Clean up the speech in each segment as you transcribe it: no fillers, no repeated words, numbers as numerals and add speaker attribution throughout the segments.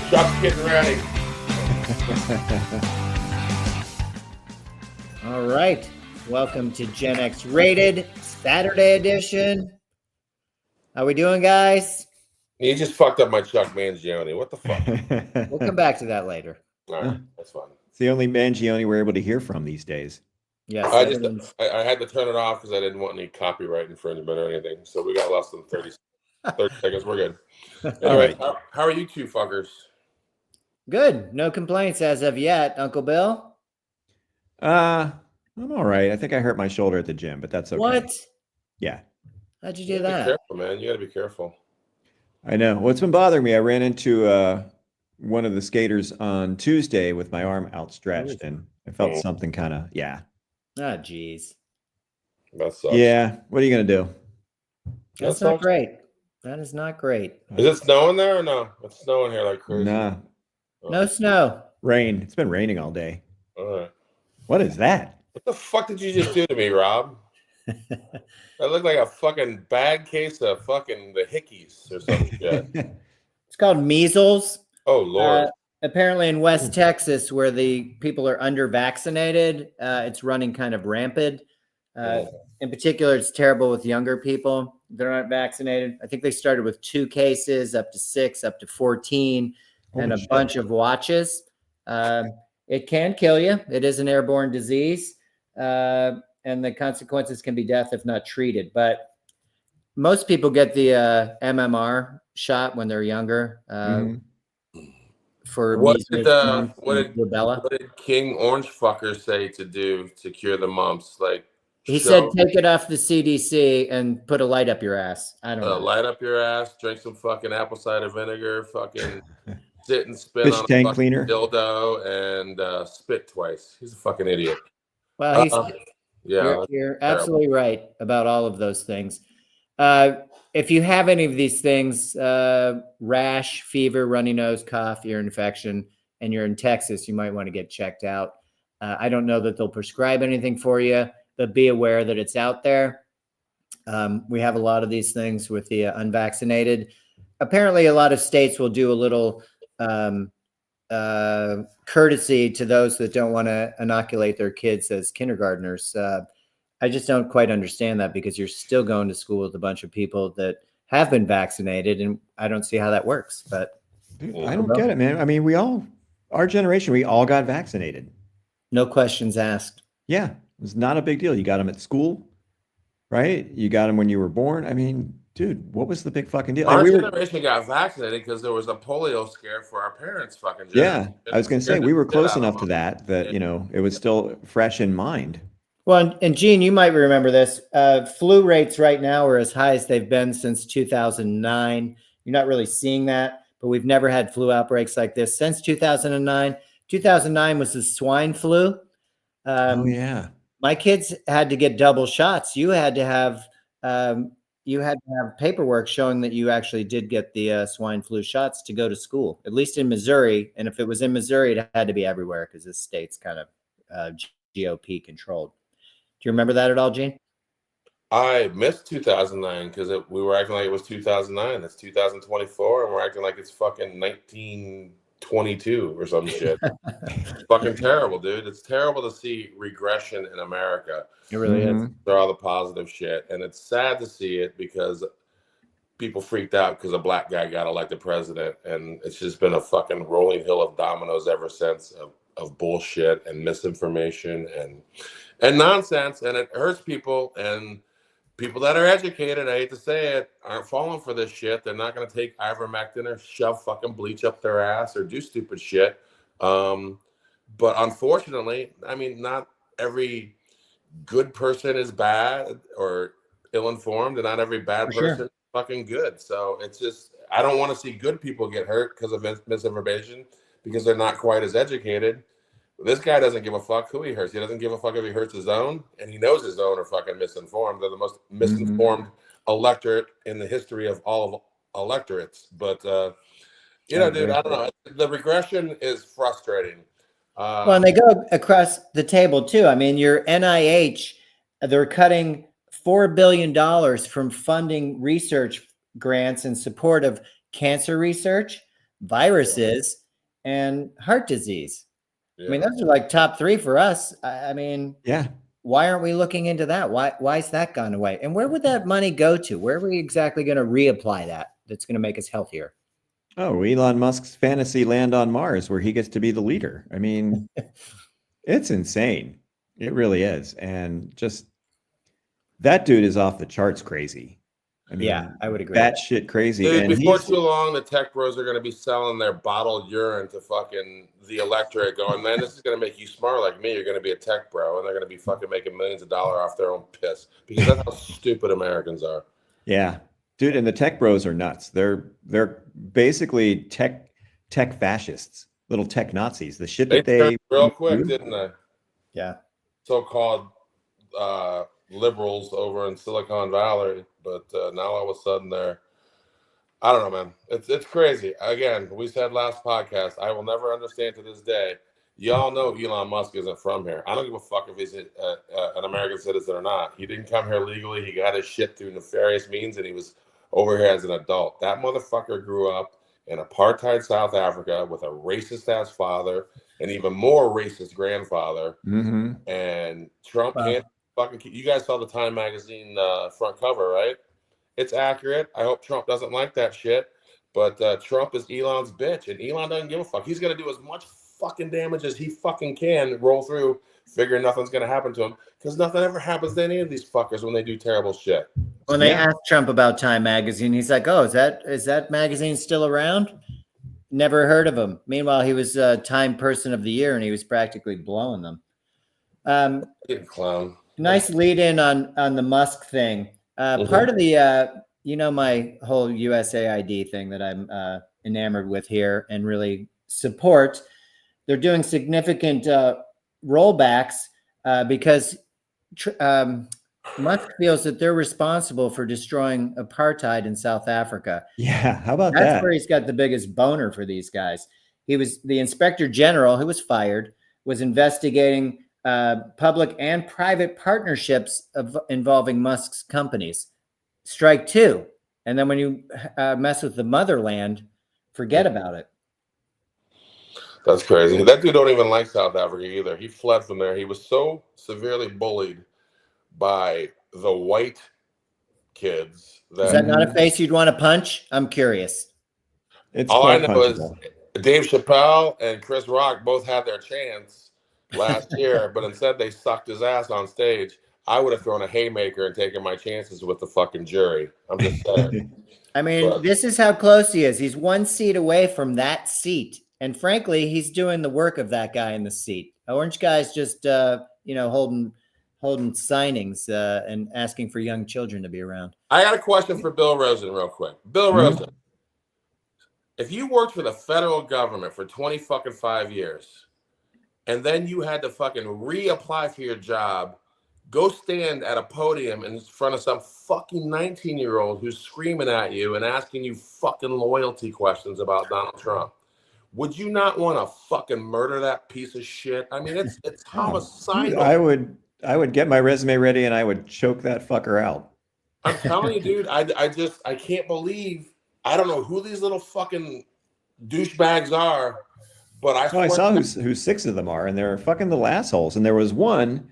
Speaker 1: Chuck's getting ready.
Speaker 2: All right. Welcome to Gen X Rated Saturday edition. How we doing, guys?
Speaker 1: You just fucked up my Chuck Mangione. What the fuck?
Speaker 2: We'll come back to that later.
Speaker 1: All right, that's fine.
Speaker 3: It's the only Mangione we're able to hear from these days.
Speaker 2: Yes.
Speaker 1: I had to turn it off because I didn't want any copyright infringement or anything. So we got less than 30 seconds. We're good. Anyway,
Speaker 3: All right.
Speaker 1: how are you two fuckers?
Speaker 2: Good. No complaints as of yet, Uncle Bill.
Speaker 3: I'm all right. I think I hurt my shoulder at the gym, but that's okay.
Speaker 2: What?
Speaker 3: Yeah.
Speaker 2: How'd you
Speaker 1: You
Speaker 2: do
Speaker 1: gotta
Speaker 2: that?
Speaker 1: be careful, man. You got to be careful.
Speaker 3: I know. What's been bothering me, I ran into one of the skaters on Tuesday with my arm outstretched, and I felt something kind of,
Speaker 2: Oh, geez.
Speaker 1: That sucks.
Speaker 3: Yeah. What are you going to do?
Speaker 2: That's not great. That is not great.
Speaker 1: Is it snowing there or no? It's snowing here like crazy.
Speaker 3: Nah.
Speaker 2: No snow.
Speaker 3: Rain. It's been raining all day.
Speaker 1: All right.
Speaker 3: What is that?
Speaker 1: What the fuck did you just do to me, Rob? That looked like a fucking bad case of fucking the hickeys or some shit.
Speaker 2: It's called measles.
Speaker 1: Oh, Lord.
Speaker 2: Apparently in West Texas, where the people are under vaccinated, it's running kind of rampant. In particular, it's terrible with younger people that aren't vaccinated. I think they started with 2 cases, up to 6, up to 14, and a bunch of watches. It can kill you. It is an airborne disease, and the consequences can be death if not treated. But most people get the MMR shot when they're younger. For
Speaker 1: what
Speaker 2: measles, rubella.
Speaker 1: what did King Orange fucker say to do to cure the mumps? Like
Speaker 2: he said, take it off the CDC and put a light up your ass. I don't know.
Speaker 1: Light up your ass, drink some fucking apple cider vinegar, fucking sit and spin
Speaker 3: Fish
Speaker 1: on
Speaker 3: tank
Speaker 1: a fucking
Speaker 3: cleaner.
Speaker 1: dildo and spit twice. He's a fucking idiot.
Speaker 2: Well,
Speaker 1: yeah,
Speaker 2: you're absolutely right about all of those things. If you have any of these things, rash, fever, runny nose, cough, ear infection, and you're in Texas, you might want to get checked out. I don't know that they'll prescribe anything for you, but be aware that it's out there. We have a lot of these things with the unvaccinated. Apparently, a lot of states will do a little courtesy to those that don't want to inoculate their kids as kindergartners. I just don't quite understand that because you're still going to school with a bunch of people that have been vaccinated, and I don't see how that works. But
Speaker 3: dude, I don't get it, man. I mean, our generation, we all got vaccinated.
Speaker 2: No questions asked.
Speaker 3: Yeah, it was not a big deal. You got them at school, right? You got them when you were born. I mean, dude, what was the big fucking deal?
Speaker 1: Our generation got vaccinated because there was a polio scare for our parents' fucking generation.
Speaker 3: Yeah, I was going to say, we were close enough to that, you know, it was still fresh in mind.
Speaker 2: Well, and Gene, you might remember this. Flu rates right now are as high as they've been since 2009. You're not really seeing that, but we've never had flu outbreaks like this since 2009. 2009 was the swine flu.
Speaker 3: Oh yeah.
Speaker 2: My kids had to get double shots. You had to have paperwork showing that you actually did get the swine flu shots to go to school, at least in Missouri. And if it was in Missouri, it had to be everywhere because this state's kind of GOP controlled. Do you remember that at all, Gene?
Speaker 1: I missed 2009 because we were acting like it was 2009. It's 2024, and we're acting like it's fucking 1922 or some shit. It's fucking terrible, dude. It's terrible to see regression in America.
Speaker 2: It really is.
Speaker 1: For all the positive shit, and it's sad to see it because people freaked out because a black guy got elected president, and it's just been a fucking rolling hill of dominoes ever since of bullshit and misinformation and nonsense, and it hurts people, and people that are educated, I hate to say it, aren't falling for this shit. They're not going to take ivermectin or shove fucking bleach up their ass or do stupid shit. But unfortunately, I mean, not every good person is bad or ill-informed, and not every bad person is fucking good. So it's just, I don't want to see good people get hurt because of misinformation because they're not quite as educated. This guy doesn't give a fuck who he hurts. He doesn't give a fuck if he hurts his own, and he knows his own are fucking misinformed. They're the most misinformed electorate in the history of all of electorates. But, you know, dude, I don't know. The regression is frustrating.
Speaker 2: Well, and they go across the table, too. I mean, your NIH, they're cutting $4 billion from funding research grants in support of cancer research. viruses, and heart disease.
Speaker 1: Yeah.
Speaker 2: I mean, those are like top three for us. I mean,
Speaker 3: Yeah.
Speaker 2: why aren't we looking into that? Why's that gone away? And where would that money go to? Where are we exactly going to reapply that? That's going to make us healthier.
Speaker 3: Oh, Elon Musk's fantasy land on Mars where he gets to be the leader. I mean, it's insane. It really is. And just that dude is off the charts crazy. I mean,
Speaker 2: Yeah, I would agree.
Speaker 3: batshit crazy.
Speaker 1: Dude,
Speaker 3: And
Speaker 1: before
Speaker 3: he's
Speaker 1: too long, the tech bros are going to be selling their bottled urine to fucking the electorate, going, man, this is going to make you smart like me. You're going to be a tech bro, and they're going to be fucking making millions of dollars off their own piss, because that's how stupid Americans are.
Speaker 3: yeah, dude. And the tech bros are nuts. They're basically tech fascists, little tech Nazis. The shit
Speaker 1: They
Speaker 3: that they
Speaker 1: turned real quick,
Speaker 3: do.
Speaker 1: didn't they?
Speaker 2: Yeah.
Speaker 1: So-called liberals over in Silicon Valley, but now all of a sudden they're, I don't know, man. It's crazy. Again, we said last podcast, I will never understand to this day. Y'all know Elon Musk isn't from here. I don't give a fuck if he's an American citizen or not. He didn't come here legally. He got his shit through nefarious means, and he was over here as an adult. That motherfucker grew up in apartheid South Africa with a racist-ass father, an even more racist grandfather,
Speaker 3: Mm-hmm.
Speaker 1: and Trump
Speaker 2: Wow.
Speaker 1: can't fucking keep. You guys saw the Time magazine front cover, right? It's accurate. I hope Trump doesn't like that shit. But Trump is Elon's bitch, and Elon doesn't give a fuck. He's going to do as much fucking damage as he fucking can, roll through, figuring nothing's going to happen to him, because nothing ever happens to any of these fuckers when they do terrible shit.
Speaker 2: When they
Speaker 3: Yeah.
Speaker 2: asked Trump about Time magazine, he's like, "Oh, is that magazine still around?" Never heard of him. Meanwhile, he was Time Person of the Year, and he was practically blowing them.
Speaker 1: You clown.
Speaker 2: Nice lead in on the Musk thing. Part of the my whole USAID thing that I'm enamored with here and really support. They're doing significant rollbacks because Musk feels that they're responsible for destroying apartheid in South Africa.
Speaker 3: Yeah. How about
Speaker 2: That's
Speaker 3: that?
Speaker 2: where he's got the biggest boner for these guys. He was the inspector general who was fired, was investigating public and private partnerships involving Musk's companies. Strike two. And then when you mess with the motherland, forget about it.
Speaker 1: That's crazy. That dude don't even like South Africa either. He fled from there. He was so severely bullied by the white kids
Speaker 2: Is that not a face you'd want to punch? I'm curious.
Speaker 3: It's
Speaker 1: all I
Speaker 3: quite
Speaker 1: know is
Speaker 3: punchable.
Speaker 1: Dave Chappelle and Chris Rock both had their chance last year, but instead they sucked his ass on stage. I would have thrown a haymaker and taken my chances with the fucking jury. I'm just saying.
Speaker 2: I mean, this is how close he is. He's one seat away from that seat. And frankly, he's doing the work of that guy in the seat. Orange guy's just, holding signings and asking for young children to be around.
Speaker 1: I got a question for Bill Rosen real quick. Bill Rosen, if you worked for the federal government for 20 fucking 5 years, and then you had to fucking reapply for your job, go stand at a podium in front of some fucking 19-year-old who's screaming at you and asking you fucking loyalty questions about Donald Trump, would you not want to fucking murder that piece of shit? I mean, it's homicidal.
Speaker 3: Dude, I would get my resume ready and I would choke that fucker out.
Speaker 1: I'm telling you, dude, I can't believe, I don't know who these little fucking douchebags are, but
Speaker 3: I saw who six of them are, and they're fucking little assholes. And there was one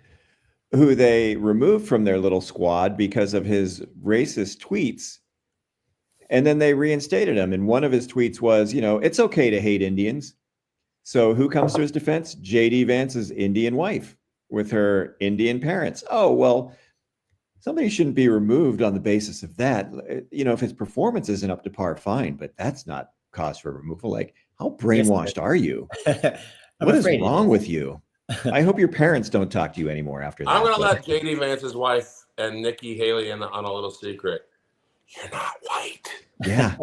Speaker 3: who they removed from their little squad because of his racist tweets. And then they reinstated him. And one of his tweets was, it's okay to hate Indians. So who comes to his defense? J.D. Vance's Indian wife with her Indian parents. Oh, well, somebody shouldn't be removed on the basis of that. If his performance isn't up to par, fine, but that's not cause for removal. Like, how brainwashed are you? What is wrong with you? I hope your parents don't talk to you anymore after that.
Speaker 1: I'm going to let J.D. Vance's wife and Nikki Haley in on a little secret. You're not white.
Speaker 3: Yeah.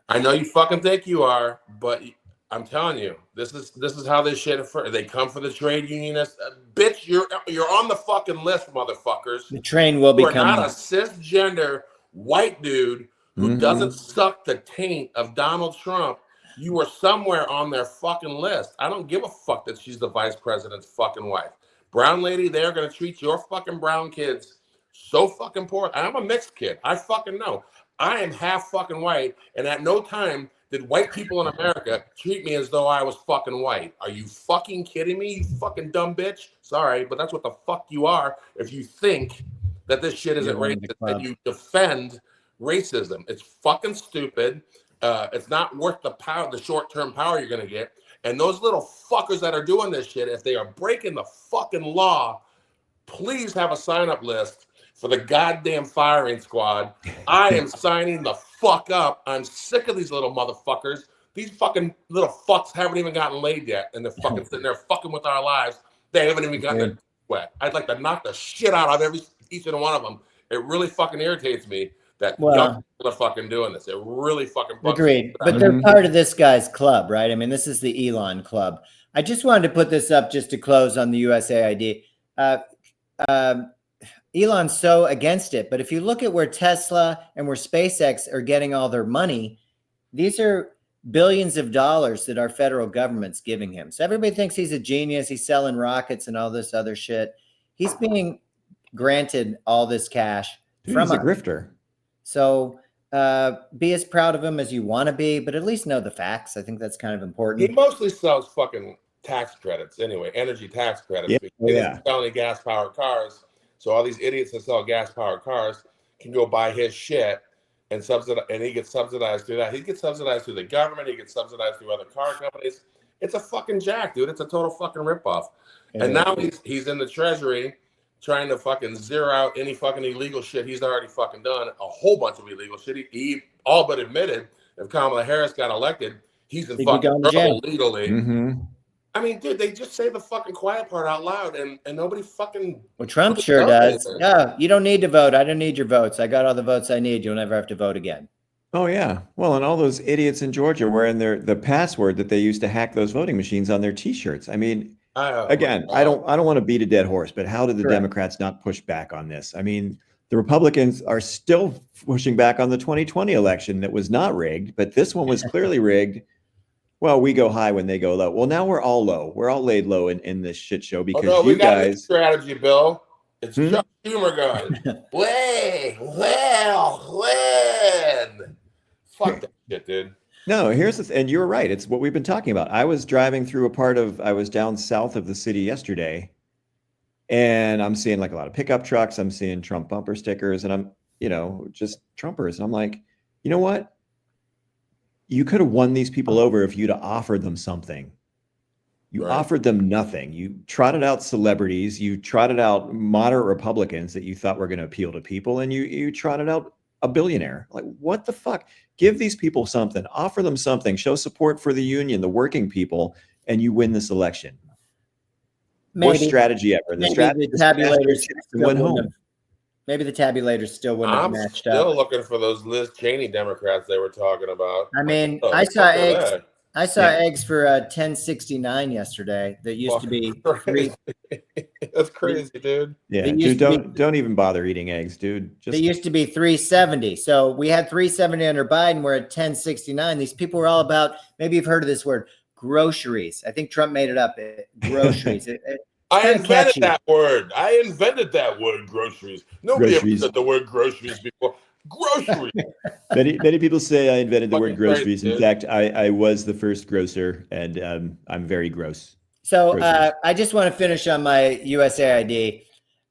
Speaker 1: I know you fucking think you are, but I'm telling you, this is how this shit. They come for the trade unionists. Bitch, you're on the fucking list, motherfuckers.
Speaker 2: The train will be
Speaker 1: coming.
Speaker 2: coming.
Speaker 1: You're not a cisgender white dude who doesn't suck the taint of Donald Trump. You were somewhere on their fucking list. I don't give a fuck that she's the vice president's fucking wife. Brown lady, they're going to treat your fucking brown kids so fucking poor. I'm a mixed kid. I fucking know. I am half fucking white, and at no time did white people in America treat me as though I was fucking white. Are you fucking kidding me, you fucking dumb bitch? Sorry, but that's what the fuck you are if you think that this shit isn't racist and you defend racism. It's fucking stupid. It's not worth the power, the short-term power you're gonna get. And those little fuckers that are doing this shit, if they are breaking the fucking law, please have a sign-up list for the goddamn firing squad. I am signing the fuck up. I'm sick of these little motherfuckers. These fucking little fucks haven't even gotten laid yet, and they're fucking sitting there fucking with our lives. They haven't even gotten their wet. I'd like to knock the shit out of each and one of them. It really fucking irritates me that young people are fucking doing this. It really fucking bugs
Speaker 2: agreed.
Speaker 1: me.
Speaker 2: But they're part of this guy's club, right? I mean, this is the Elon club. I just wanted to put this up just to close on the USAID. Elon's so against it, but if you look at where Tesla and where SpaceX are getting all their money, these are billions of dollars that our federal government's giving him. So everybody thinks he's a genius. He's selling rockets and all this other shit. He's being granted all this cash from
Speaker 3: he's a
Speaker 2: us.
Speaker 3: grifter.
Speaker 2: So be as proud of him as you want to be, but at least know the facts. I think that's kind of important.
Speaker 1: He mostly sells fucking tax credits anyway, energy tax credits.
Speaker 3: Yeah.
Speaker 1: He doesn't sell any gas-powered cars. So all these idiots that sell gas-powered cars can go buy his shit and subsidize, and he gets subsidized through that. He gets subsidized through the government. He gets subsidized through other car companies. It's a fucking jack, dude. It's a total fucking ripoff. And now he's in the Treasury trying to fucking zero out any fucking illegal shit he's already fucking done. A whole bunch of illegal shit. He all but admitted if Kamala Harris got elected, he's in fucking trouble legally.
Speaker 3: Mm-hmm.
Speaker 1: I mean, dude, they just say the fucking quiet part out loud, and nobody fucking.
Speaker 2: Well, Trump sure does. Yeah, you don't need to vote. I don't need your votes. I got all the votes I need. You'll never have to vote again.
Speaker 3: Oh yeah. Well, and all those idiots in Georgia wearing the password that they used to hack those voting machines on their T-shirts. I mean, again, I don't want to beat a dead horse, but how did the Democrats not push back on this? I mean, the Republicans are still pushing back on the 2020 election that was not rigged, but this one was clearly rigged. Well, we go high when they go low. Well, now we're all low. We're all laid low in this shit show because
Speaker 1: we got a strategy, Bill. It's Chuck Schumer going, when? Fuck that shit, dude.
Speaker 3: No, and you're right. It's what we've been talking about. I was driving through I was down south of the city yesterday, and I'm seeing like a lot of pickup trucks. I'm seeing Trump bumper stickers, and I'm, just Trumpers. And I'm like, you know what? You could have won these people over if you'd have offered them something. You offered them nothing. You trotted out celebrities. You trotted out moderate Republicans that you thought were going to appeal to people, and you trotted out a billionaire. Like, what the fuck? Give these people something. Offer them something. Show support for the union, the working people, and you win this election. Worst strategy ever.
Speaker 2: The tabulators
Speaker 3: went home.
Speaker 2: Maybe the tabulators still wouldn't have matched up.
Speaker 1: I'm still looking for those Liz Cheney Democrats they were talking about.
Speaker 2: I mean, I saw eggs. I saw eggs for 10.69 yesterday. That used to be $3.
Speaker 1: That's crazy, dude.
Speaker 3: Yeah, dude, don't even bother eating eggs, dude.
Speaker 2: They used to be $3.70. So we had $3.70 under Biden. We're at $10.69. These people were all about. Maybe you've heard of this word, groceries. I think Trump made it up. Groceries.
Speaker 1: I invented that word. Groceries. Nobody ever said the word groceries before. Groceries.
Speaker 3: Many people say I invented the word groceries. In fact, I was the first grocer, and I'm very gross.
Speaker 2: So I just want to finish on my USAID.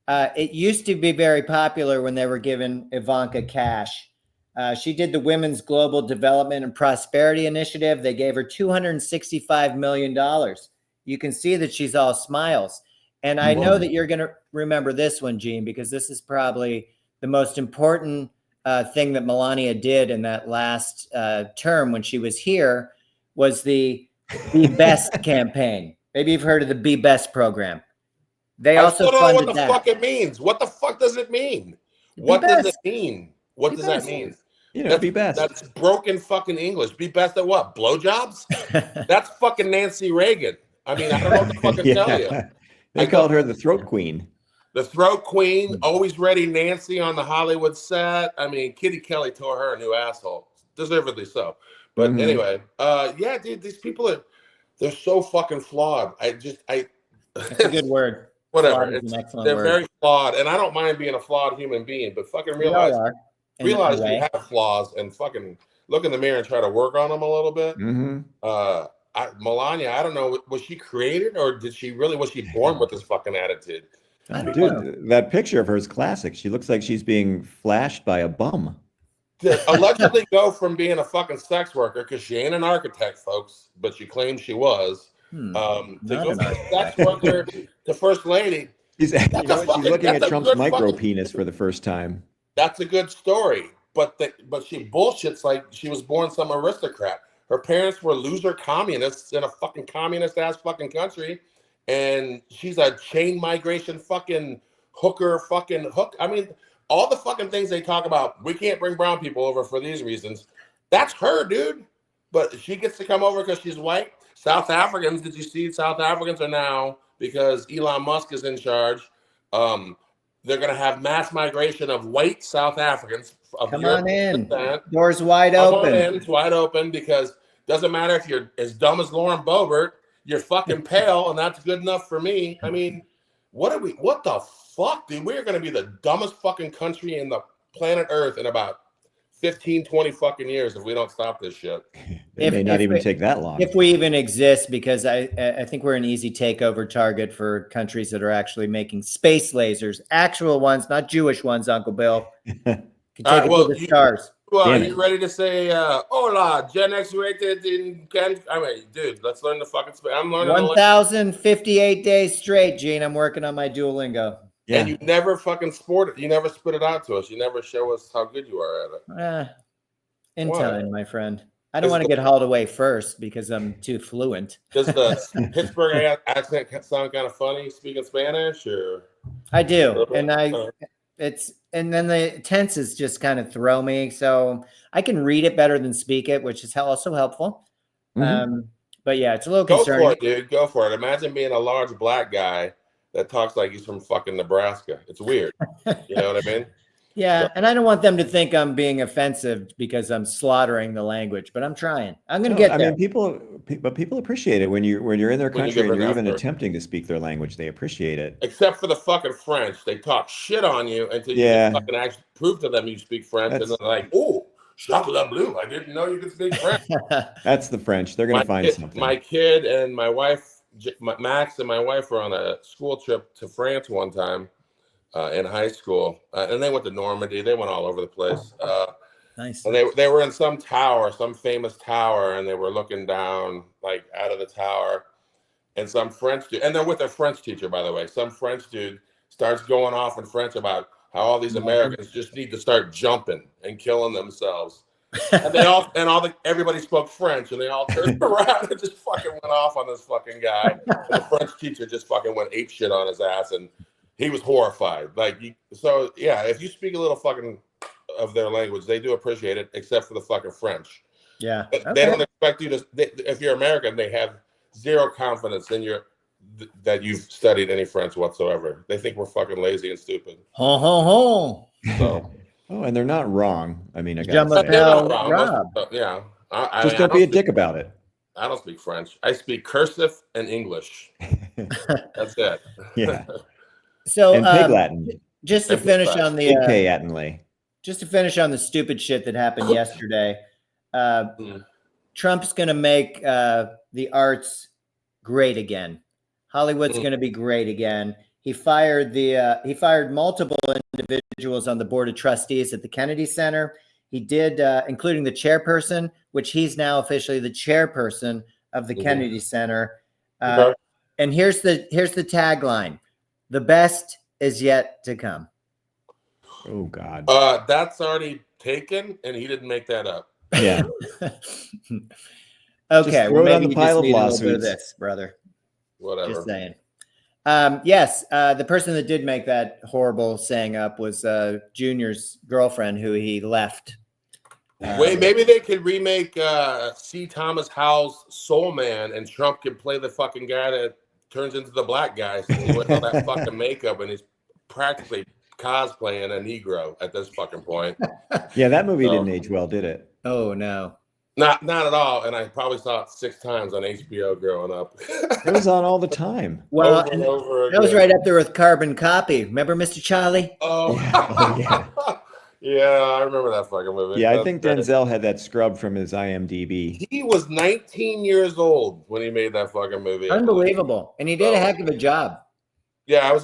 Speaker 2: It used to be very popular when they were giving Ivanka cash. She did the Women's Global Development and Prosperity Initiative. They gave her $265 million. You can see that she's all smiles. And I know that you're going to remember this one, Gene, because this is probably the most important thing that Melania did in that last term when she was here was the Be Best campaign. Maybe you've heard of the Be Best program. They also
Speaker 1: I don't know what the
Speaker 2: that.
Speaker 1: fuck it means. What the fuck does it mean? What does it mean? What does that mean?
Speaker 3: Be best.
Speaker 1: That's broken fucking English. Be best at what? Blowjobs? That's fucking Nancy Reagan. I mean, I don't know what to fucking tell you.
Speaker 3: They called her the throat queen.
Speaker 1: The throat queen, always ready Nancy on the Hollywood set. I mean, Kitty Kelly tore her a new asshole. Deservedly so. But anyway, yeah, dude, these people they're so fucking flawed.
Speaker 2: That's a good word.
Speaker 1: Whatever. They're very flawed. And I don't mind being a flawed human being, but fucking realize
Speaker 2: in
Speaker 1: realize
Speaker 2: a
Speaker 1: you
Speaker 2: way.
Speaker 1: have flaws and fucking look in the mirror and try to work on them a little bit. Melania, I don't know, was she created or was she born with this fucking attitude?
Speaker 2: I don't know.
Speaker 3: Dude, that picture of her is classic. She looks like she's being flashed by a bum.
Speaker 1: To allegedly go from being a fucking sex worker, because she ain't an architect, folks, but she claims she was, to go from sex worker to first lady.
Speaker 3: She's looking at Trump's micro penis for the first time.
Speaker 1: That's a good story, but she bullshits like she was born some aristocrat. Her parents were loser communists in a fucking communist ass fucking country, and she's a chain migration fucking hooker fucking hook. I mean, all the fucking things they talk about, we can't bring brown people over for these reasons. That's her, dude. But she gets to come over because she's white. South Africans, did you see? South Africans are now, because Elon Musk is in charge, they're going to have mass migration of white South Africans.
Speaker 2: Come on in. Doors wide open.
Speaker 1: It's wide open because doesn't matter if you're as dumb as Lauren Boebert, you're fucking pale, and that's good enough for me. I mean, what the fuck, dude? We're going to be the dumbest fucking country in the planet Earth in about 15, 20 fucking years if we don't stop this shit.
Speaker 3: It may not even take that long.
Speaker 2: If we even exist, because I think we're an easy takeover target for countries that are actually making space lasers, actual ones, not Jewish ones, Uncle Bill. Can take it to the stars.
Speaker 1: Well, are you ready to say, hola, Gen X rated in Ken? I mean, dude, let's learn the fucking space. I'm learning
Speaker 2: 1,058 days straight, Gene. I'm working on my Duolingo.
Speaker 1: Yeah. And you never fucking sport it. You never spit it out to us. You never show us how good you are at it.
Speaker 2: In time, my friend. I don't want to get hauled away first because I'm too fluent.
Speaker 1: Does the Pittsburgh accent sound kind of funny speaking Spanish, or?
Speaker 2: I do, and and then the tenses just kind of throw me. So I can read it better than speak it, which is also helpful. But yeah, it's a little concerning.
Speaker 1: Go for it, dude. Go for it. Imagine being a large black guy that talks like he's from fucking Nebraska. It's weird. You know what I mean?
Speaker 2: Yeah, and I don't want them to think I'm being offensive because I'm slaughtering the language, but I'm trying. I'm going to get there.
Speaker 3: I mean, people appreciate it when you're in their country and you're even attempting to speak their language. They appreciate it.
Speaker 1: Except for the fucking French, they talk shit on you until you fucking actually prove to them you speak French, and they're like, "Oh, chocolat bleu! I didn't know you could speak French."
Speaker 3: That's the French. They're going to find something.
Speaker 1: My kid and my wife, Max, and my wife were on a school trip to France one time. In high school, and they went to Normandy. They went all over the place.
Speaker 2: Nice.
Speaker 1: And they were in some tower, some famous tower, and they were looking down like out of the tower. And some French dude, and they're with their French teacher, by the way. Some French dude starts going off in French about how all these Americans just need to start jumping and killing themselves. And everybody spoke French, and they all turned around and just fucking went off on this fucking guy. And the French teacher just fucking went ape shit on his ass, and he was horrified. If you speak a little fucking of their language, they do appreciate it, except for the fucking French.
Speaker 2: Yeah.
Speaker 1: They don't expect you to, if you're American, they have zero confidence in that you've studied any French whatsoever. They think we're fucking lazy and stupid.
Speaker 2: Ho, ho, ho.
Speaker 1: So.
Speaker 3: And they're not wrong. I mean, I
Speaker 2: got
Speaker 3: to say.
Speaker 1: They're not wrong. Yeah.
Speaker 3: Just don't be a dick about it.
Speaker 1: I don't speak French. I speak cursive and English. That's it.
Speaker 3: Yeah.
Speaker 2: So
Speaker 3: and Pig Latin.
Speaker 2: Just to finish on the stupid shit that happened yesterday, Trump's going to make the arts great again. Hollywood's going to be great again. He fired multiple individuals on the board of trustees at the Kennedy Center. He did, including the chairperson, which he's now officially the chairperson of the Kennedy Center. And here's the tagline. The best is yet to come.
Speaker 3: Oh, God.
Speaker 1: That's already taken, and he didn't make that up.
Speaker 3: Yeah.
Speaker 2: Okay. Well, maybe you just need a little bit of this, brother.
Speaker 1: Whatever.
Speaker 2: Just saying. Yes, the person that did make that horrible saying up was Junior's girlfriend, who he left.
Speaker 1: Wait, maybe they could remake C. Thomas Howell's Soul Man, and Trump could play the fucking guy that turns into the black guy. So he went all that fucking makeup, and he's practically cosplaying a Negro at this fucking point.
Speaker 3: Yeah, that movie didn't age well, did it?
Speaker 2: Oh no,
Speaker 1: not at all. And I probably saw it 6 times on HBO growing up.
Speaker 3: It was on all the time.
Speaker 2: Well,
Speaker 1: over and over again.
Speaker 2: That was right up there with Carbon Copy. Remember Mr. Charlie?
Speaker 1: Oh,
Speaker 3: yeah.
Speaker 1: Yeah, I remember that fucking movie.
Speaker 3: Yeah, I
Speaker 1: That's
Speaker 3: think
Speaker 1: great.
Speaker 3: Denzel had that scrubbed from his IMDb.
Speaker 1: He was 19 years old when he made that fucking movie. I believe.
Speaker 2: Unbelievable. And he did a heck of a job.
Speaker 1: Yeah,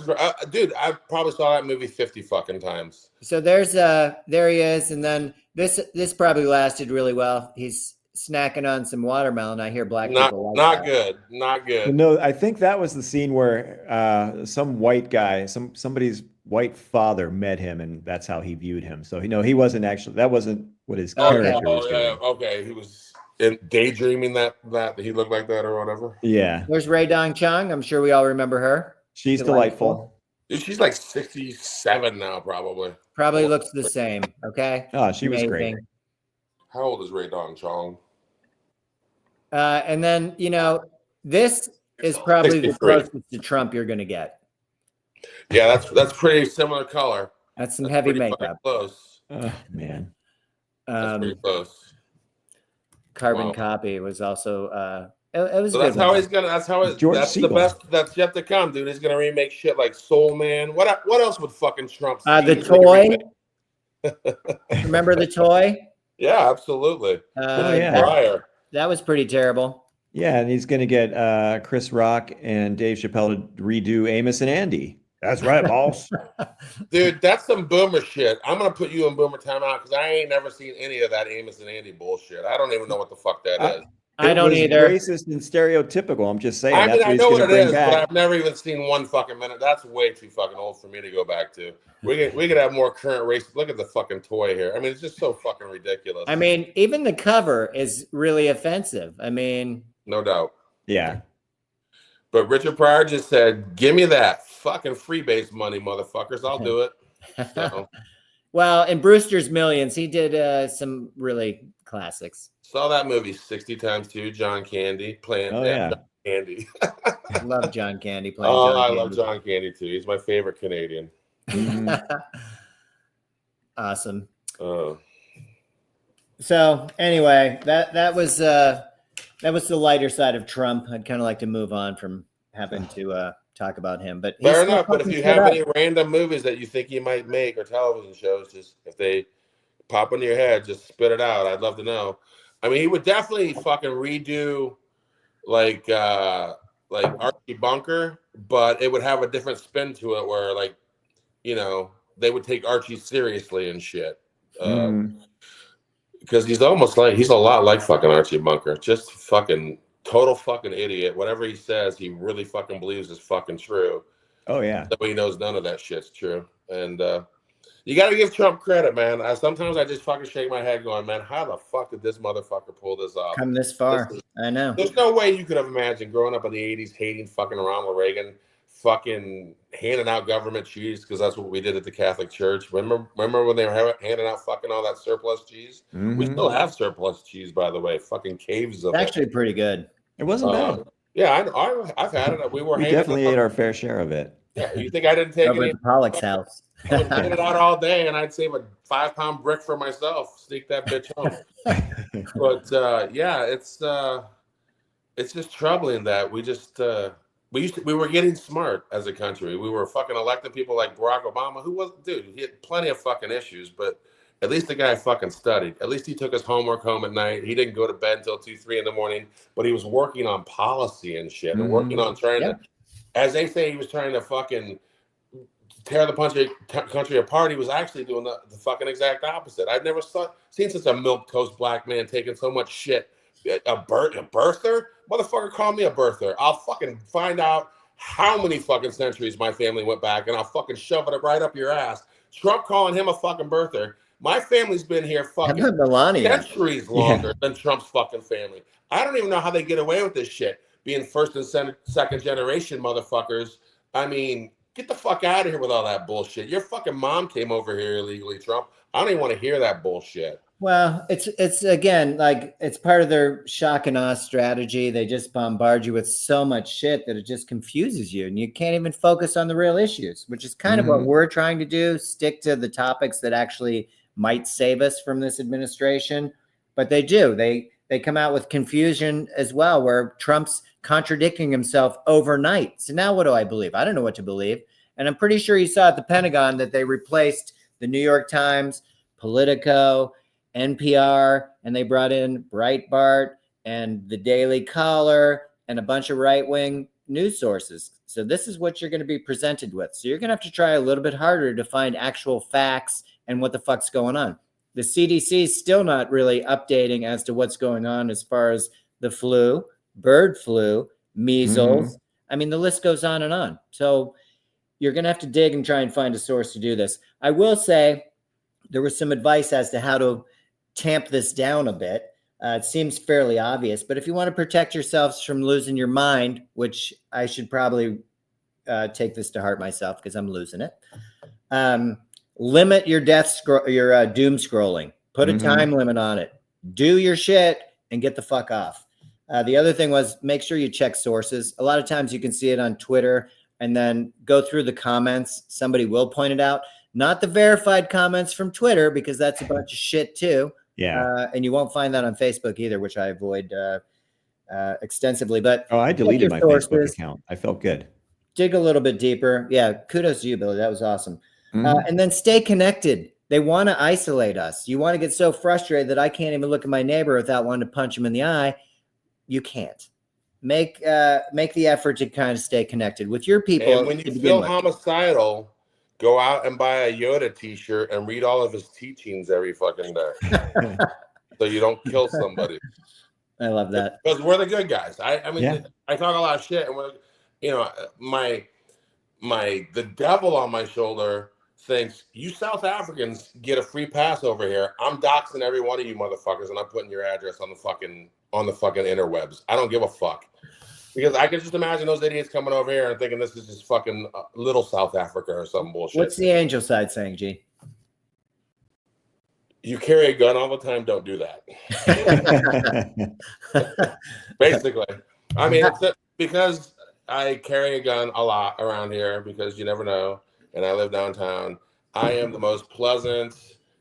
Speaker 1: dude. I probably saw that movie 50 fucking times.
Speaker 2: So there he is. And then this probably lasted really well. He's snacking on some watermelon. I hear black people like
Speaker 1: Not
Speaker 2: that.
Speaker 1: good. Not good.
Speaker 3: No, I think that was the scene where some white guy, somebody's white father met him, and that's how he viewed him. So he wasn't actually, that wasn't what his character was doing.
Speaker 1: Okay. He was daydreaming that he looked like that or whatever.
Speaker 3: Yeah,
Speaker 2: There's Ray Dong Chung. I'm sure we all remember her.
Speaker 3: she's delightful.
Speaker 1: Dude, she's like 67 now, probably.
Speaker 2: Probably looks the same. Okay.
Speaker 3: Oh, she was great.
Speaker 1: How old is Ray Dong Chong?
Speaker 2: And then, this is probably the
Speaker 1: 63.
Speaker 2: closest to Trump you're going to get.
Speaker 1: Yeah, that's pretty similar color.
Speaker 2: That's some heavy
Speaker 1: Pretty fucking
Speaker 2: makeup.
Speaker 1: close.
Speaker 3: Oh, man.
Speaker 1: That's pretty close.
Speaker 2: Carbon
Speaker 1: Wow.
Speaker 2: Copy was also it was
Speaker 1: So
Speaker 2: a good
Speaker 1: that's how
Speaker 2: one.
Speaker 1: he's gonna. That's how it.
Speaker 3: George
Speaker 1: That's
Speaker 3: Siegel.
Speaker 1: the best. That's yet to come, dude. He's gonna remake shit like Soul Man. What else would fucking Trump?
Speaker 2: The
Speaker 1: see?
Speaker 2: toy. Remember the toy?
Speaker 1: Yeah, absolutely.
Speaker 3: yeah.
Speaker 1: Pryor.
Speaker 2: That was pretty terrible.
Speaker 3: Yeah, and he's going to get Chris Rock and Dave Chappelle to redo Amos and Andy. That's right, boss.
Speaker 1: Dude, that's some boomer shit. I'm gonna put you in boomer timeout because I ain't never seen any of that Amos and Andy bullshit. I don't even know what the fuck that is.
Speaker 2: I don't
Speaker 3: was
Speaker 2: either.
Speaker 3: Racist and stereotypical. I'm just saying.
Speaker 1: I mean,
Speaker 3: that's what
Speaker 1: I
Speaker 3: he's
Speaker 1: know
Speaker 3: going
Speaker 1: what
Speaker 3: to
Speaker 1: it
Speaker 3: bring
Speaker 1: is,
Speaker 3: back.
Speaker 1: but I've never even seen one fucking minute. That's way too fucking old for me to go back to. We could have more current race. Look at the fucking toy here. I mean, it's just so fucking ridiculous.
Speaker 2: I mean, even the cover is really offensive. I mean,
Speaker 1: no doubt.
Speaker 3: Yeah.
Speaker 1: But Richard Pryor just said, "Give me that fucking freebase money, motherfuckers. I'll do it." So,
Speaker 2: well, in Brewster's Millions, he did some really classics.
Speaker 1: saw that movie 60 times too. John Candy playing.
Speaker 3: Oh, yeah.
Speaker 1: John Candy.
Speaker 2: Love John Candy playing.
Speaker 1: Oh,
Speaker 2: John
Speaker 1: I
Speaker 2: Candy.
Speaker 1: love John Candy too. He's my favorite Canadian.
Speaker 2: Awesome.
Speaker 1: Oh.
Speaker 2: So anyway, that was the lighter side of Trump. I'd kind of like to move on from having to talk about him. But
Speaker 1: Fair enough. But if you have any random movies that you think you might make or television shows, just if they pop into your head, just spit it out. I'd love to know. I mean, he would definitely fucking redo like Archie Bunker, but it would have a different spin to it where like, they would take Archie seriously and shit. Because he's a lot like fucking Archie Bunker. Just fucking total fucking idiot. Whatever he says, he really fucking believes is fucking true.
Speaker 3: Oh, yeah.
Speaker 1: But he knows none of that shit's true. And you got to give Trump credit, man. Sometimes I just fucking shake my head going, man, how the fuck did this motherfucker pull this off?
Speaker 2: Come this far. I know.
Speaker 1: There's no way you could have imagined growing up in the 80s, hating fucking Ronald Reagan, fucking handing out government cheese because that's what we did at the Catholic Church. Remember when they were handing out fucking all that surplus cheese? We still have surplus cheese, by the way. Fucking caves of
Speaker 2: it's actually pretty good.
Speaker 3: It wasn't bad.
Speaker 1: Yeah, I've had it. We
Speaker 3: definitely ate our fair share of it.
Speaker 1: Yeah, you think I didn't take
Speaker 2: Over
Speaker 1: any?
Speaker 2: at the Pollock's house.
Speaker 1: I would hand it out all day, and I'd save a 5-pound brick for myself. Sneak that bitch home. But yeah, it's just troubling that we were getting smart as a country. We were fucking electing people like Barack Obama, who was, dude, he had plenty of fucking issues, but at least the guy fucking studied. At least he took his homework home at night. He didn't go to bed until 2, 3 in the morning, but he was working on policy and shit and working on trying to, as they say, he was trying to fucking tear the country apart. He was actually doing the fucking exact opposite. I've never seen such a milquetoast black man taking so much shit. A birther? Motherfucker, call me a birther. I'll fucking find out how many fucking centuries my family went back, and I'll fucking shove it right up your ass. Trump calling him a fucking birther. My family's been here fucking
Speaker 2: Melania?
Speaker 1: Centuries longer than Trump's fucking family. I don't even know how they get away with this shit. Being first and second generation motherfuckers. I mean, get the fuck out of here with all that bullshit. Your fucking mom came over here illegally, Trump. I don't even want to hear that bullshit.
Speaker 2: Well, it's again, like, it's part of their shock and awe strategy. They just bombard you with so much shit that it just confuses you, and you can't even focus on the real issues, which is kind of what we're trying to do, stick to the topics that actually might save us from this administration. But they do. They come out with confusion as well, where Trump's contradicting himself overnight. So now what do I believe? I don't know what to believe. And I'm pretty sure you saw at the Pentagon that they replaced the New York Times, Politico, NPR, and they brought in Breitbart and the Daily Caller and a bunch of right-wing news sources. So this is what you're going to be presented with. So you're going to have to try a little bit harder to find actual facts and what the fuck's going on. The CDC is still not really updating as to what's going on as far as the flu, bird flu, measles. I mean, the list goes on and on. So you're going to have to dig and try and find a source to do this. I will say there was some advice as to how to tamp this down a bit. It seems fairly obvious, but if you want to protect yourselves from losing your mind, which I should probably take this to heart myself because I'm losing it. Limit your your doom scrolling. Put a time limit on it. Do your shit and get the fuck off. The other thing was make sure you check sources. A lot of times you can see it on Twitter and then go through the comments. Somebody will point it out. Not the verified comments from Twitter because that's a bunch of shit too.
Speaker 3: Yeah.
Speaker 2: And you won't find that on Facebook either, which I avoid extensively. But
Speaker 3: I deleted my Facebook account. I felt good.
Speaker 2: Dig a little bit deeper. Yeah, kudos to you, Billy. That was awesome. And then stay connected. They want to isolate us. You want to get so frustrated that I can't even look at my neighbor without wanting to punch him in the eye. You can't. Make the effort to kind of stay connected with your people.
Speaker 1: And when you feel homicidal, go out and buy a Yoda t-shirt and read all of his teachings every fucking day. So you don't kill somebody.
Speaker 2: I love that.
Speaker 1: Because we're the good guys. I mean, I talk a lot of shit, and we're, you know, the devil on my shoulder thinks you South Africans get a free pass over here. I'm doxing every one of you motherfuckers, and I'm putting your address on the fucking interwebs. I don't give a fuck. Because I can just imagine those idiots coming over here and thinking this is just fucking little South Africa or some bullshit.
Speaker 2: What's the angel side saying, G?
Speaker 1: You carry a gun all the time, don't do that. Basically. I mean, because I carry a gun a lot around here because you never know, and I live downtown, I am the most pleasant.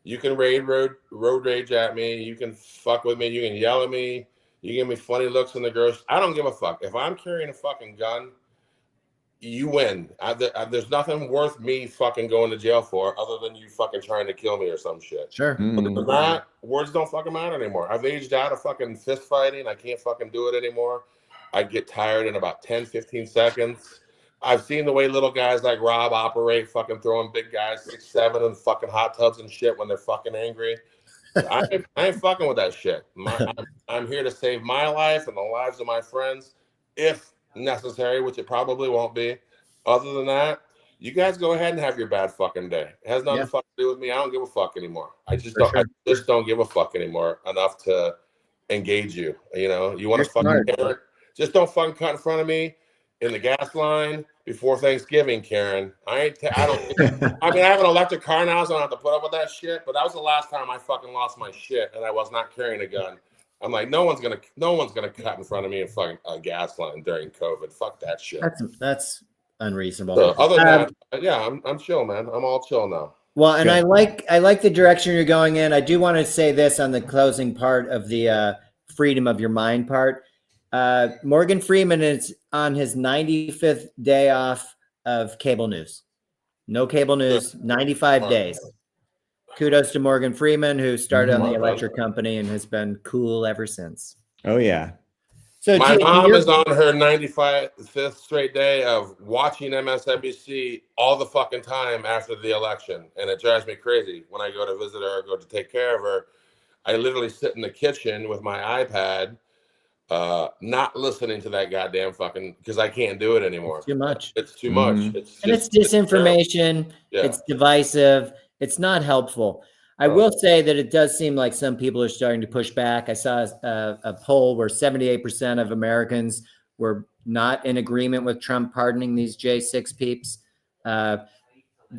Speaker 1: You can road rage at me. You can fuck with me. You can yell at me. You give me funny looks in the grocery. I don't give a fuck. If I'm carrying a fucking gun, you win. There's nothing worth me fucking going to jail for other than you fucking trying to kill me or some shit.
Speaker 2: Sure.
Speaker 1: But that, words don't fucking matter anymore. I've aged out of fucking fist fighting. I can't fucking do it anymore. I get tired in about 10, 15 seconds. I've seen the way little guys like Rob operate, fucking throwing big guys 6'7" in fucking hot tubs and shit when they're fucking angry. I ain't fucking with that shit. I'm here to save my life and the lives of my friends, if necessary, which it probably won't be. Other than that, you guys go ahead and have your bad fucking day. It has nothing to fucking do with me. I don't give a fuck anymore. I just don't give a fuck anymore enough to engage you. You know, you want to fucking Karen, just don't fucking cut in front of me in the gas line before Thanksgiving, Karen. I mean, I have an electric car now, so I don't have to put up with that shit. But that was the last time I fucking lost my shit, and I was not carrying a gun. I'm like, no one's gonna cut in front of me in fucking a gas line during COVID. Fuck that shit.
Speaker 2: That's unreasonable.
Speaker 1: So other than that, yeah, I'm chill, man. I'm all chill now.
Speaker 2: Well, and I like the direction you're going in. I do want to say this on the closing part of the freedom of your mind part. Morgan Freeman is on his 95th day off of cable news. No cable news, 95 days. Kudos to Morgan Freeman, who started on the electric company and has been cool ever since.
Speaker 3: Oh, yeah.
Speaker 1: So my mom is on her 95th straight day of watching MSNBC all the fucking time after the election. And it drives me crazy when I go to visit her or go to take care of her. I literally sit in the kitchen with my iPad, not listening to that goddamn fucking, because I can't do it anymore.
Speaker 2: It's too much.
Speaker 1: It's too much.
Speaker 2: It's disinformation. It's divisive. It's not helpful. I will say that it does seem like some people are starting to push back. I saw a poll where 78% of Americans were not in agreement with Trump pardoning these J6 peeps.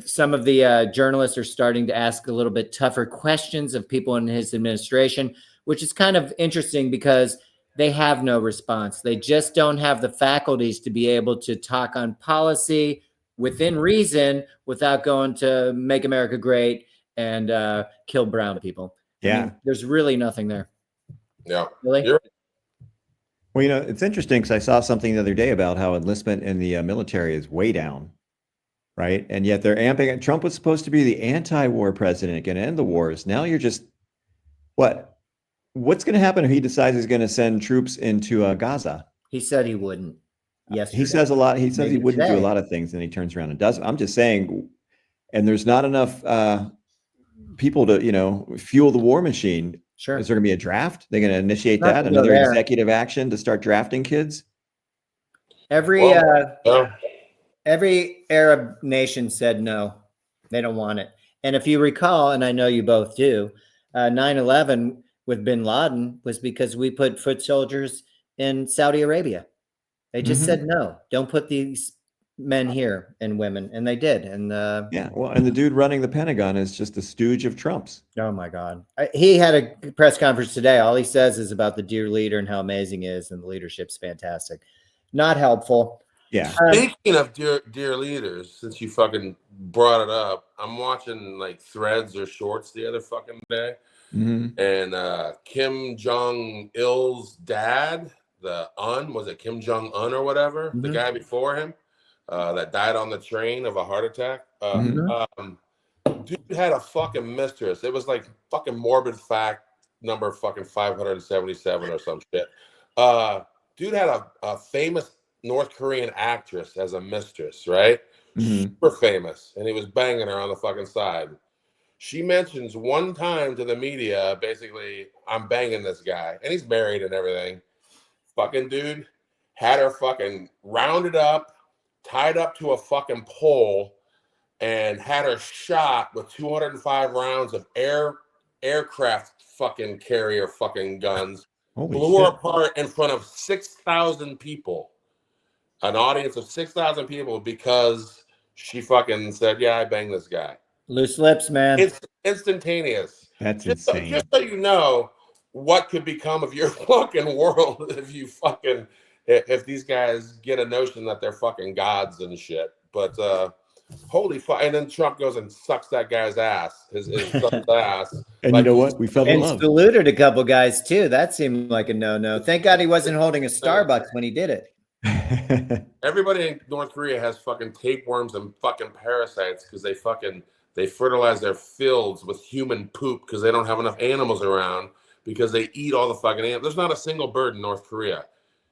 Speaker 2: Some of the journalists are starting to ask a little bit tougher questions of people in his administration, which is kind of interesting because they have no response. They just don't have the faculties to be able to talk on policy within reason without going to make America great and kill brown people.
Speaker 3: Yeah.
Speaker 2: I mean, there's really nothing there.
Speaker 1: Yeah.
Speaker 2: Really?
Speaker 3: Well, it's interesting because I saw something the other day about how enlistment in the military is way down. right? And yet they're amping it. Trump was supposed to be the anti-war president, going to end the wars. Now you're just what? What's going to happen if he decides he's going to send troops into Gaza?
Speaker 2: He said he wouldn't yesterday.
Speaker 3: He says a lot. He says he
Speaker 2: Maybe
Speaker 3: wouldn't do a
Speaker 2: today.
Speaker 3: lot of things, and he turns around and does. I'm just saying, and there's not enough people to fuel the war machine.
Speaker 2: Sure.
Speaker 3: Is there going to be a draft? They're going to initiate
Speaker 2: Not
Speaker 3: that,
Speaker 2: to go
Speaker 3: another
Speaker 2: there.
Speaker 3: executive action to start drafting kids?
Speaker 2: Every Arab nation said no, they don't want it. And if you recall, and I know you both do, 9/11 with bin Laden was because we put foot soldiers in Saudi Arabia. They just said no, don't put these men here and women, and they did. And
Speaker 3: Yeah, well, and the dude running the Pentagon is just a stooge of Trump's.
Speaker 2: oh my God, he had a press conference today. All he says is about the dear leader and how amazing he is, and the leadership's fantastic. Not helpful.
Speaker 3: Yeah.
Speaker 1: Speaking of dear leaders, since you fucking brought it up, I'm watching like threads or shorts the other fucking day, and Kim Jong Il's dad, was it Kim Jong Un or whatever, the guy before him, that died on the train of a heart attack. Dude had a fucking mistress. It was like fucking morbid fact number fucking 577 or some shit. Dude had a famous North Korean actress as a mistress, right? Super famous, and he was banging her on the fucking side. She mentions one time to the media, basically, I'm banging this guy, and he's married and everything. Fucking dude had her fucking rounded up, tied up to a fucking pole, and had her shot with 205 rounds of aircraft fucking carrier fucking guns.
Speaker 3: Holy
Speaker 1: blew her
Speaker 3: shit.
Speaker 1: apart in front of 6,000 people. An audience of 6,000 people because she fucking said, yeah, I banged this guy.
Speaker 2: Loose lips, man.
Speaker 1: It's instantaneous.
Speaker 3: That's
Speaker 1: just
Speaker 3: insane.
Speaker 1: Just so you know what could become of your fucking world if these guys get a notion that they're fucking gods and shit. But holy fuck. And then Trump goes and sucks that guy's ass, his son's ass.
Speaker 3: And you know what? We fell in
Speaker 2: And
Speaker 3: love.
Speaker 2: saluted a couple guys too. That seemed like a no-no. Thank God he wasn't holding a Starbucks when he did it.
Speaker 1: Everybody in North Korea has fucking tapeworms and fucking parasites because they fertilize their fields with human poop because they don't have enough animals around because they eat all the fucking animals. There's not a single bird in North Korea.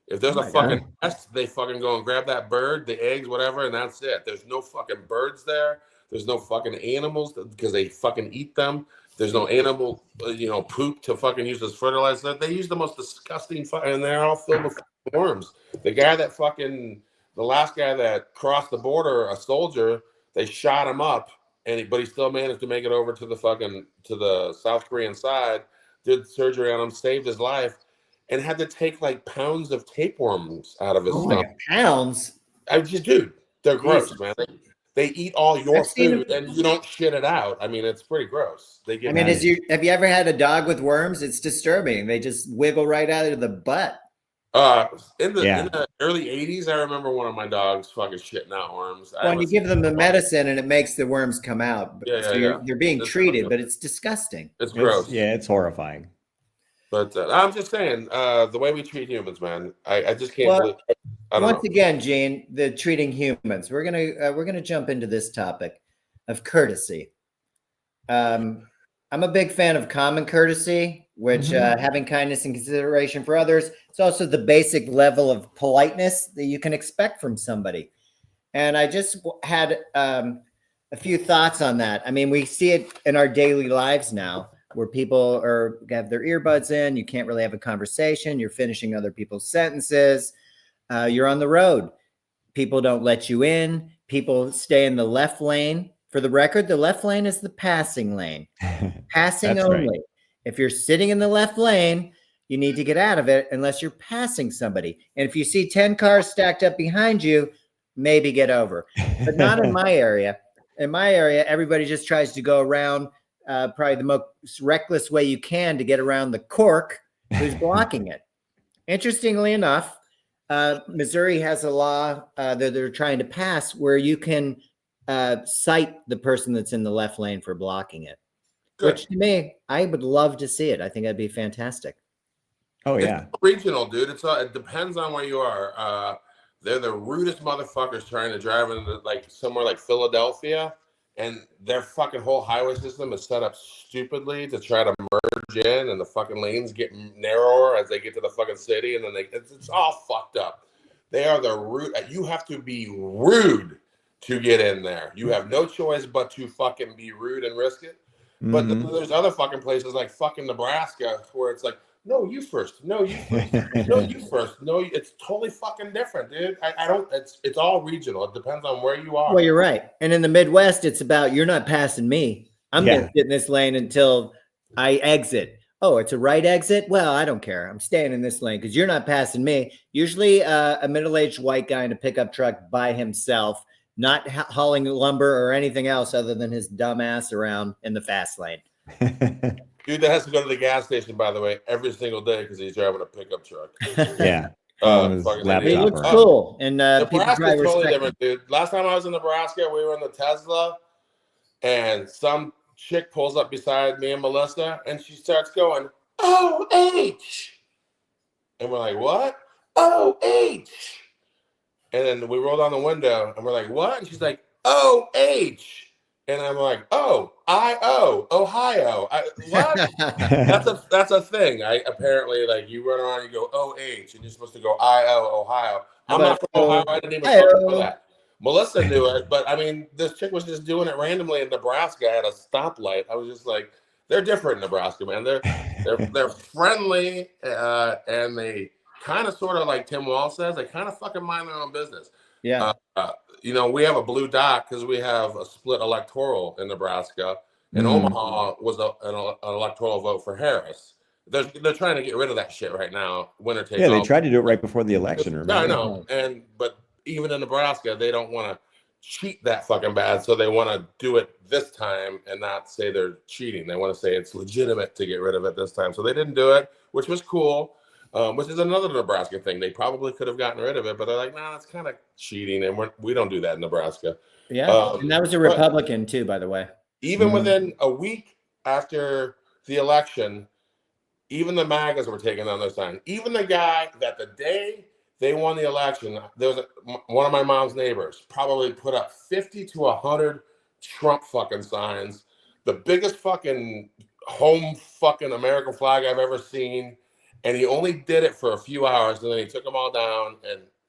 Speaker 1: If there's a fucking nest, they fucking go and grab that bird, the eggs, whatever, and that's it. There's no fucking birds there. There's no fucking animals because they fucking eat them. There's no animal, poop to fucking use as fertilizer. They use the most disgusting fucking, and they're all filled with worms. The last guy that crossed the border, a soldier, they shot him up, but he still managed to make it over to the South Korean side, did surgery on him, saved his life, and had to take like pounds of tapeworms out of his stomach.
Speaker 2: Pounds?
Speaker 1: Dude, they're gross, man. They eat all your food and you don't shit it out. I mean, it's pretty gross. Have
Speaker 2: you ever had a dog with worms? It's disturbing. They just wiggle right out of the butt.
Speaker 1: In the early 80s, I remember one of my dogs fucking shitting out worms.
Speaker 2: When you give them the medicine and it makes the worms come out. They're being treated, but it's disgusting.
Speaker 1: It's gross.
Speaker 3: It's horrifying.
Speaker 1: But I'm just saying, the way we treat humans, man, I just can't believe.
Speaker 2: Once again, Gene, the treating humans. We're gonna jump into this topic of courtesy. I'm a big fan of common courtesy, which having kindness and consideration for others. It's also the basic level of politeness that you can expect from somebody. And I just had a few thoughts on that. I mean, we see it in our daily lives now, where people have their earbuds in. You can't really have a conversation. You're finishing other people's sentences. You're on the road. People don't let you in. People stay in the left lane. For the record, the left lane is the passing lane. Passing only. Right. If you're sitting in the left lane, you need to get out of it unless you're passing somebody. And if you see 10 cars stacked up behind you, maybe get over. But not in my area. In my area, everybody just tries to go around probably the most reckless way you can to get around the cork who's blocking it. Interestingly enough, Missouri has a law that they're trying to pass where you can cite the person that's in the left lane for blocking it. Good. Which to me, I would love to see it. I think that'd be fantastic.
Speaker 3: Oh yeah,
Speaker 1: it's regional, dude. It depends on where you are. they're the rudest motherfuckers trying to drive into like somewhere like Philadelphia, and their fucking whole highway system is set up stupidly to try to merge in, and the fucking lanes get narrower as they get to the fucking city, and then it's all fucked up. They are the rude. You have to be rude to get in there. You have no choice but to fucking be rude and risk it. But there's other fucking places like fucking Nebraska where it's like, no, you first. No, you first. No, you first. No, it's totally fucking different, dude. I don't. It's all regional. It depends on where you are.
Speaker 2: Well, you're right. And in the Midwest, it's about you're not passing me. I'm going to sit in this lane until I exit. Oh, it's a right exit? Well, I don't care. I'm staying in this lane because you're not passing me. Usually a middle-aged white guy in a pickup truck by himself, not hauling lumber or anything else other than his dumb ass around in the fast lane.
Speaker 1: Dude that has to go to the gas station, by the way, every single day because he's driving a pickup truck.
Speaker 3: Yeah.
Speaker 2: He looks cool. And
Speaker 1: Nebraska's totally different, dude. Last time I was in Nebraska, we were in the Tesla, and some chick pulls up beside me and Melissa, and she starts going, "O-H." And we're like, "What? O-H." And then we roll down the window, and we're like, "What?" And she's like, "O-H." And I'm like, "Oh, I-O, Ohio." What? That's a thing. Apparently, like, you run around, you go O-H, and you're supposed to go I-O, Ohio. I'm not from Ohio. I didn't even know that. Melissa knew it, but I mean, this chick was just doing it randomly in Nebraska at a stoplight. I was just like, they're different in Nebraska, man. They're friendly, and they kind of sort of like Tim Wall says, they kind of fucking mind their own business.
Speaker 2: Yeah.
Speaker 1: You know, we have a blue dot because we have a split electoral in Nebraska, and Omaha was an electoral vote for Harris. They're trying to get rid of that shit right now. Winner take all.
Speaker 3: Yeah, they tried to do it right before the election. Remember?
Speaker 1: Yeah, I know. But even in Nebraska, they don't want to cheat that fucking bad, so they want to do it this time and not say they're cheating. They want to say it's legitimate to get rid of it this time. So they didn't do it, which was cool. Which is another Nebraska thing. They probably could have gotten rid of it, but they're like, nah, it's kind of cheating, and we don't do that in Nebraska.
Speaker 2: Yeah, and that was a Republican too, by the way.
Speaker 1: Even within a week after the election, even the MAGAs were taking on their sign. Even the guy that the day they won the election, there was one of my mom's neighbors probably put up 50 to 100 Trump fucking signs, the biggest fucking home fucking American flag I've ever seen. And he only did it for a few hours, and then he took them all down,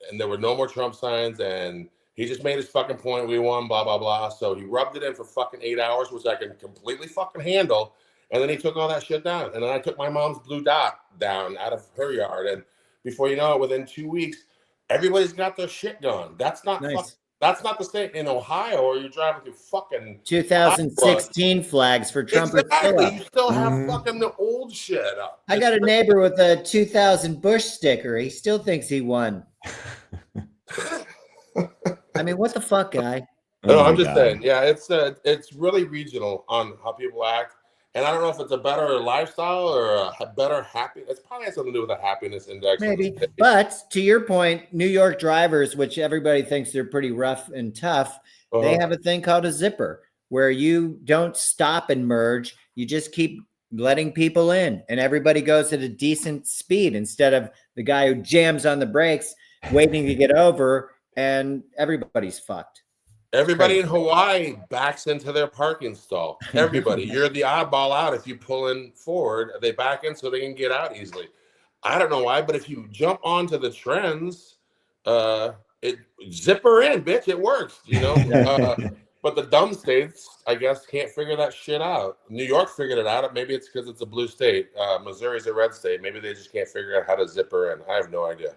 Speaker 1: and there were no more Trump signs, and he just made his fucking point. We won, blah, blah, blah. So he rubbed it in for fucking 8 hours, which I can completely fucking handle. And then he took all that shit down. And then I took my mom's blue dot down out of her yard. And before you know it, within 2 weeks, everybody's got their shit gone. That's not nice. That's not the same in Ohio, or you're driving through fucking
Speaker 2: 2016 flags for Trump.
Speaker 1: Exactly. You still have fucking the old shit up.
Speaker 2: I got a neighbor with a 2000 Bush sticker. He still thinks he won. I mean, what the fuck, guy?
Speaker 1: No, I'm just saying. Yeah, it's really regional on how people act. And I don't know if it's a better lifestyle or a better happiness. It's probably has something to do with the happiness index.
Speaker 2: Maybe. But to your point, New York drivers, which everybody thinks they're pretty rough and tough, they have a thing called a zipper where you don't stop and merge. You just keep letting people in, and everybody goes at a decent speed instead of the guy who jams on the brakes waiting to get over, and everybody's fucked.
Speaker 1: Everybody in Hawaii backs into their parking stall. Everybody. You're the oddball out if you pull in forward. They back in so they can get out easily. I don't know why, but if you jump onto the trends, it zipper in, bitch. It works, you know. But the dumb states, I guess, can't figure that shit out. New York figured it out. Maybe it's because it's a blue state. Missouri's a red state. Maybe they just can't figure out how to zipper in. I have no idea.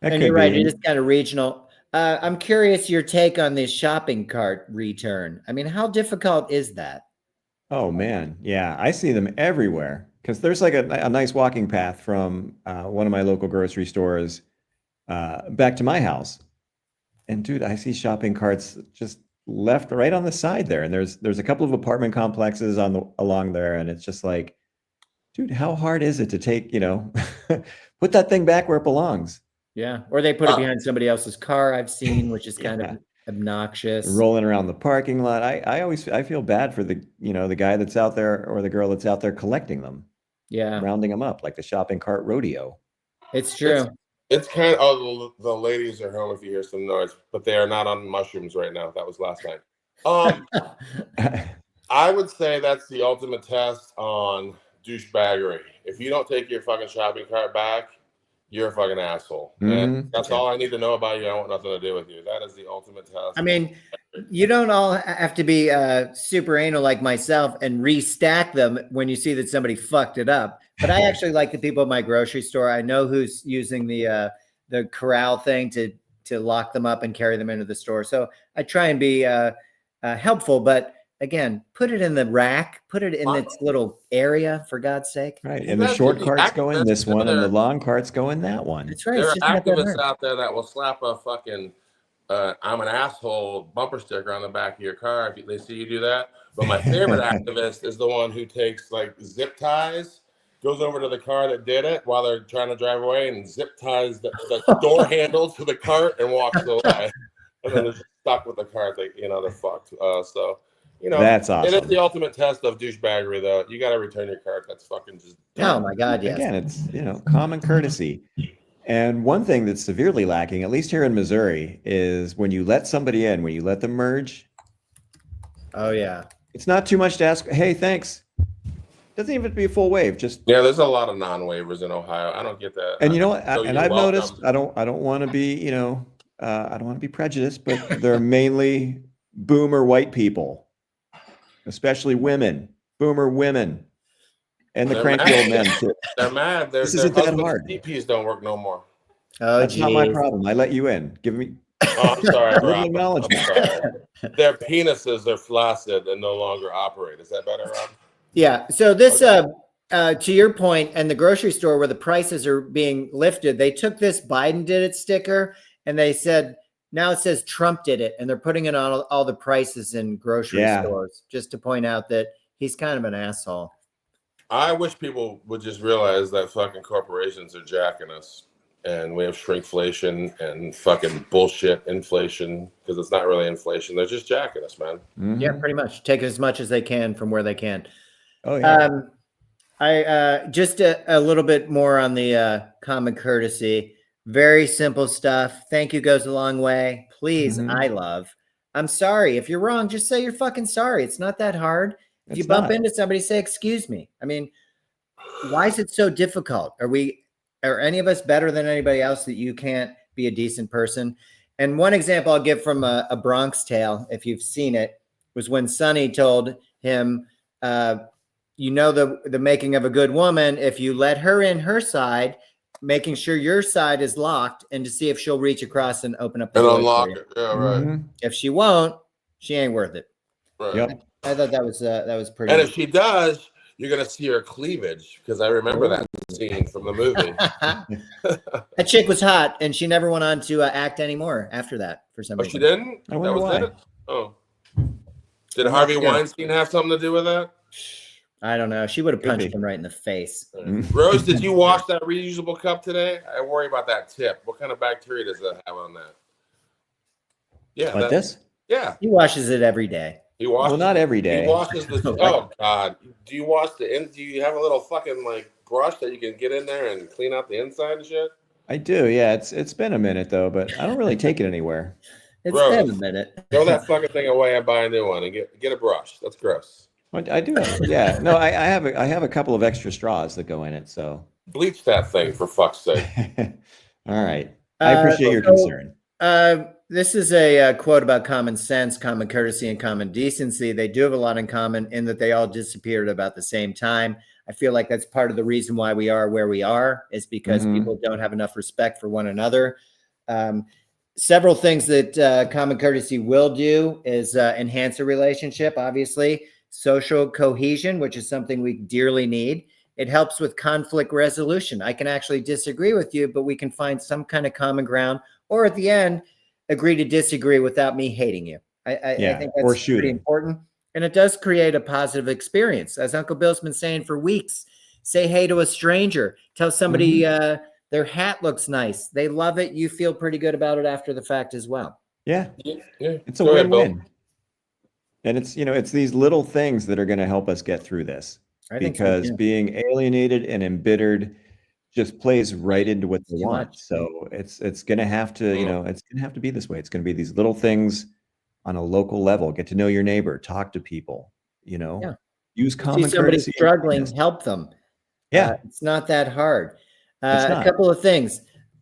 Speaker 2: And you're right. It is kind of regional. I'm curious your take on this shopping cart return. I mean, how difficult is that?
Speaker 3: Oh, man. Yeah, I see them everywhere because there's like a nice walking path from one of my local grocery stores back to my house. And dude, I see shopping carts just left right on the side there. And there's a couple of apartment complexes along there. And it's just like, dude, how hard is it to take, put that thing back where it belongs?
Speaker 2: Yeah, or they put it behind somebody else's car. I've seen, which is kind of obnoxious.
Speaker 3: Rolling around the parking lot. I feel bad for the guy that's out there or the girl that's out there collecting them.
Speaker 2: Yeah,
Speaker 3: rounding them up like the shopping cart rodeo.
Speaker 2: It's true.
Speaker 1: It's kind of, oh, the ladies are home if you hear some noise, but they are not on mushrooms right now. That was last night. I would say that's the ultimate test on douchebaggery. If you don't take your fucking shopping cart back, you're a fucking asshole. And that's all I need to know about you. I want nothing to do with you. That is the ultimate test.
Speaker 2: I mean, you don't all have to be super anal like myself and restack them when you see that somebody fucked it up. But I actually like the people at my grocery store. I know who's using the corral thing to lock them up and carry them into the store. So I try and be helpful, but again, put it in the rack, put it in its little area, for God's sake.
Speaker 3: Right. And the short carts go in this one and the long carts go in that one.
Speaker 2: That's right.
Speaker 1: There
Speaker 2: It's
Speaker 1: are
Speaker 2: just not that
Speaker 1: activists
Speaker 2: hard.
Speaker 1: out there that will slap a fucking I'm an asshole bumper sticker on the back of your car if they see you do that. But my favorite activist is the one who takes like zip ties, goes over to the car that did it while they're trying to drive away and zip ties the door handle to the cart and walks away. And then they're just stuck with the cart. They're fucked. So,
Speaker 3: that's awesome.
Speaker 1: It is the ultimate test of douchebaggery, though. You got to return your cart. That's fucking just dumb.
Speaker 2: Oh my God, yes.
Speaker 3: Again, it's common courtesy. And one thing that's severely lacking, at least here in Missouri, is when you let somebody in, when you let them merge.
Speaker 2: Oh yeah.
Speaker 3: It's not too much to ask. Hey, thanks. Doesn't even have to be a full wave. Just
Speaker 1: there's a lot of non-waivers in Ohio. I don't get that.
Speaker 3: And you know what? And I've noticed. I don't want to be. I don't want to be prejudiced, but they're mainly boomer white people, especially women. Boomer women. And the cranky old men too.
Speaker 1: They're mad.
Speaker 3: This isn't that hard.
Speaker 1: CPs don't work no more.
Speaker 2: Oh,
Speaker 3: that's not my problem. I let you in. Give me.
Speaker 1: Oh, I'm sorry, Rob.
Speaker 3: Acknowledgement.
Speaker 1: Their penises are flaccid and no longer operate. Is that better, Rob?
Speaker 2: Yeah. So this, to your point, and the grocery store where the prices are being lifted, they took this Biden did it sticker and they said now it says Trump did it, and they're putting it on all the prices in grocery stores just to point out that he's kind of an asshole.
Speaker 1: I wish people would just realize that fucking corporations are jacking us, and we have shrinkflation and fucking bullshit inflation because it's not really inflation. They're just jacking us, man.
Speaker 3: Mm-hmm.
Speaker 2: Yeah, pretty much. Take as much as they can from where they can.
Speaker 3: Oh yeah.
Speaker 2: I just a little bit more on the common courtesy. Very simple stuff. Thank you goes a long way. Please, I love. I'm sorry. If you're wrong, just say you're fucking sorry. It's not that hard. If you bump into somebody, say, excuse me. I mean, why is it so difficult? Are any of us better than anybody else that you can't be a decent person? And one example I'll give from a Bronx Tale, if you've seen it, was when Sonny told him, the making of a good woman, if you let her in her side, making sure your side is locked and to see if she'll reach across and open up the door
Speaker 1: unlock
Speaker 2: for you.
Speaker 1: it. Yeah, right.
Speaker 2: If she won't, she ain't worth it.
Speaker 1: Right.
Speaker 3: Yep.
Speaker 2: I thought that was pretty.
Speaker 1: And if she does, you're gonna see her cleavage because I remember that scene from the movie.
Speaker 2: That chick was hot, and she never went on to act anymore after that for some reason.
Speaker 1: She didn't.
Speaker 3: I wonder why.
Speaker 1: It. Oh, did Harvey Weinstein have something to do with that?
Speaker 2: I don't know. She would have punched him right in the face.
Speaker 1: Rose, did you wash that reusable cup today? I worry about that tip. What kind of bacteria does that have on that? Yeah,
Speaker 3: like this.
Speaker 1: Yeah,
Speaker 2: he washes it every day.
Speaker 1: He washes.
Speaker 3: Well, not every day.
Speaker 1: He washes the. Oh God! Do you wash the in? Do you have a little fucking like brush that you can get in there and clean out the inside and shit?
Speaker 3: I do. Yeah, it's been a minute though, but I don't really take it anywhere.
Speaker 2: It's been a minute.
Speaker 1: Throw that fucking thing away and buy a new one and get a brush. That's gross.
Speaker 3: I do. Yeah. No, I have a couple of extra straws that go in it. So
Speaker 1: bleach that thing for fuck's sake.
Speaker 3: All right. I appreciate your concern.
Speaker 2: This is a quote about common sense, common courtesy, and common decency. They do have a lot in common in that they all disappeared about the same time. I feel like that's part of the reason why we are where we are, is because people don't have enough respect for one another. Several things that common courtesy will do is enhance a relationship, obviously. Social cohesion, which is something we dearly need. It helps with conflict resolution. I can actually disagree with you, but we can find some kind of common ground, or at the end, agree to disagree without me hating you. I think that's pretty important. And it does create a positive experience. As Uncle Bill's been saying for weeks, say hey to a stranger, tell somebody their hat looks nice. They love it. You feel pretty good about it after the fact as well.
Speaker 3: Yeah. It's a win-win. And it's these little things that are going to help us get through this. Because being alienated and embittered just plays right into what they
Speaker 2: Too
Speaker 3: want.
Speaker 2: much.
Speaker 3: So it's going to have to, it's going to have to be this way. It's going to be these little things on a local level. Get to know your neighbor, talk to people,
Speaker 2: Yeah.
Speaker 3: use
Speaker 2: You see
Speaker 3: common
Speaker 2: somebody
Speaker 3: courtesy.
Speaker 2: struggling, help them.
Speaker 3: Yeah,
Speaker 2: It's not that hard.
Speaker 3: it's
Speaker 2: A
Speaker 3: not.
Speaker 2: couple of things.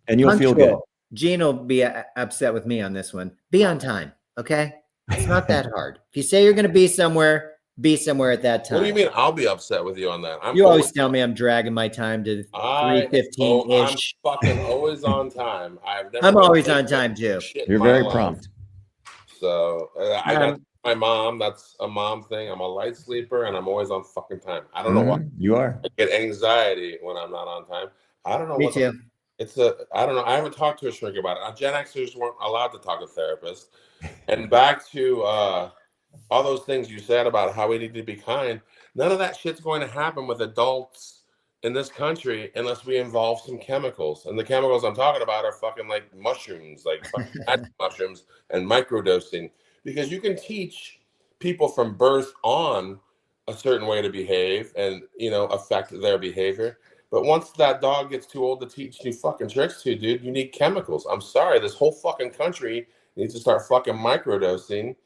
Speaker 3: And you'll feel good.
Speaker 2: Punctual. Gene will be upset with me on this one. Be on time, okay? It's not that hard. If you say you're going to be somewhere at that time.
Speaker 1: What do you mean? I'll be upset with you on that.
Speaker 2: You always tell me I'm dragging my time to
Speaker 1: I'm
Speaker 2: 3:15-ish.
Speaker 1: fucking always on time.
Speaker 2: I'm always on time too.
Speaker 3: You're very prompt.
Speaker 1: So I got my mom. That's a mom thing. I'm a light sleeper, and I'm always on fucking time. I don't know why.
Speaker 3: You are.
Speaker 1: I get anxiety when I'm not on time. I don't know.
Speaker 2: Me too.
Speaker 1: I don't know. I haven't talked to a shrink about it. Gen Xers weren't allowed to talk to therapists. And back to all those things you said about how we need to be kind. None of that shit's going to happen with adults in this country unless we involve some chemicals. And the chemicals I'm talking about are fucking like mushrooms, like fucking mushrooms and microdosing. Because you can teach people from birth on a certain way to behave and, affect their behavior. But once that dog gets too old to teach new fucking tricks to, dude, you need chemicals. I'm sorry, this whole fucking country needs to start fucking microdosing,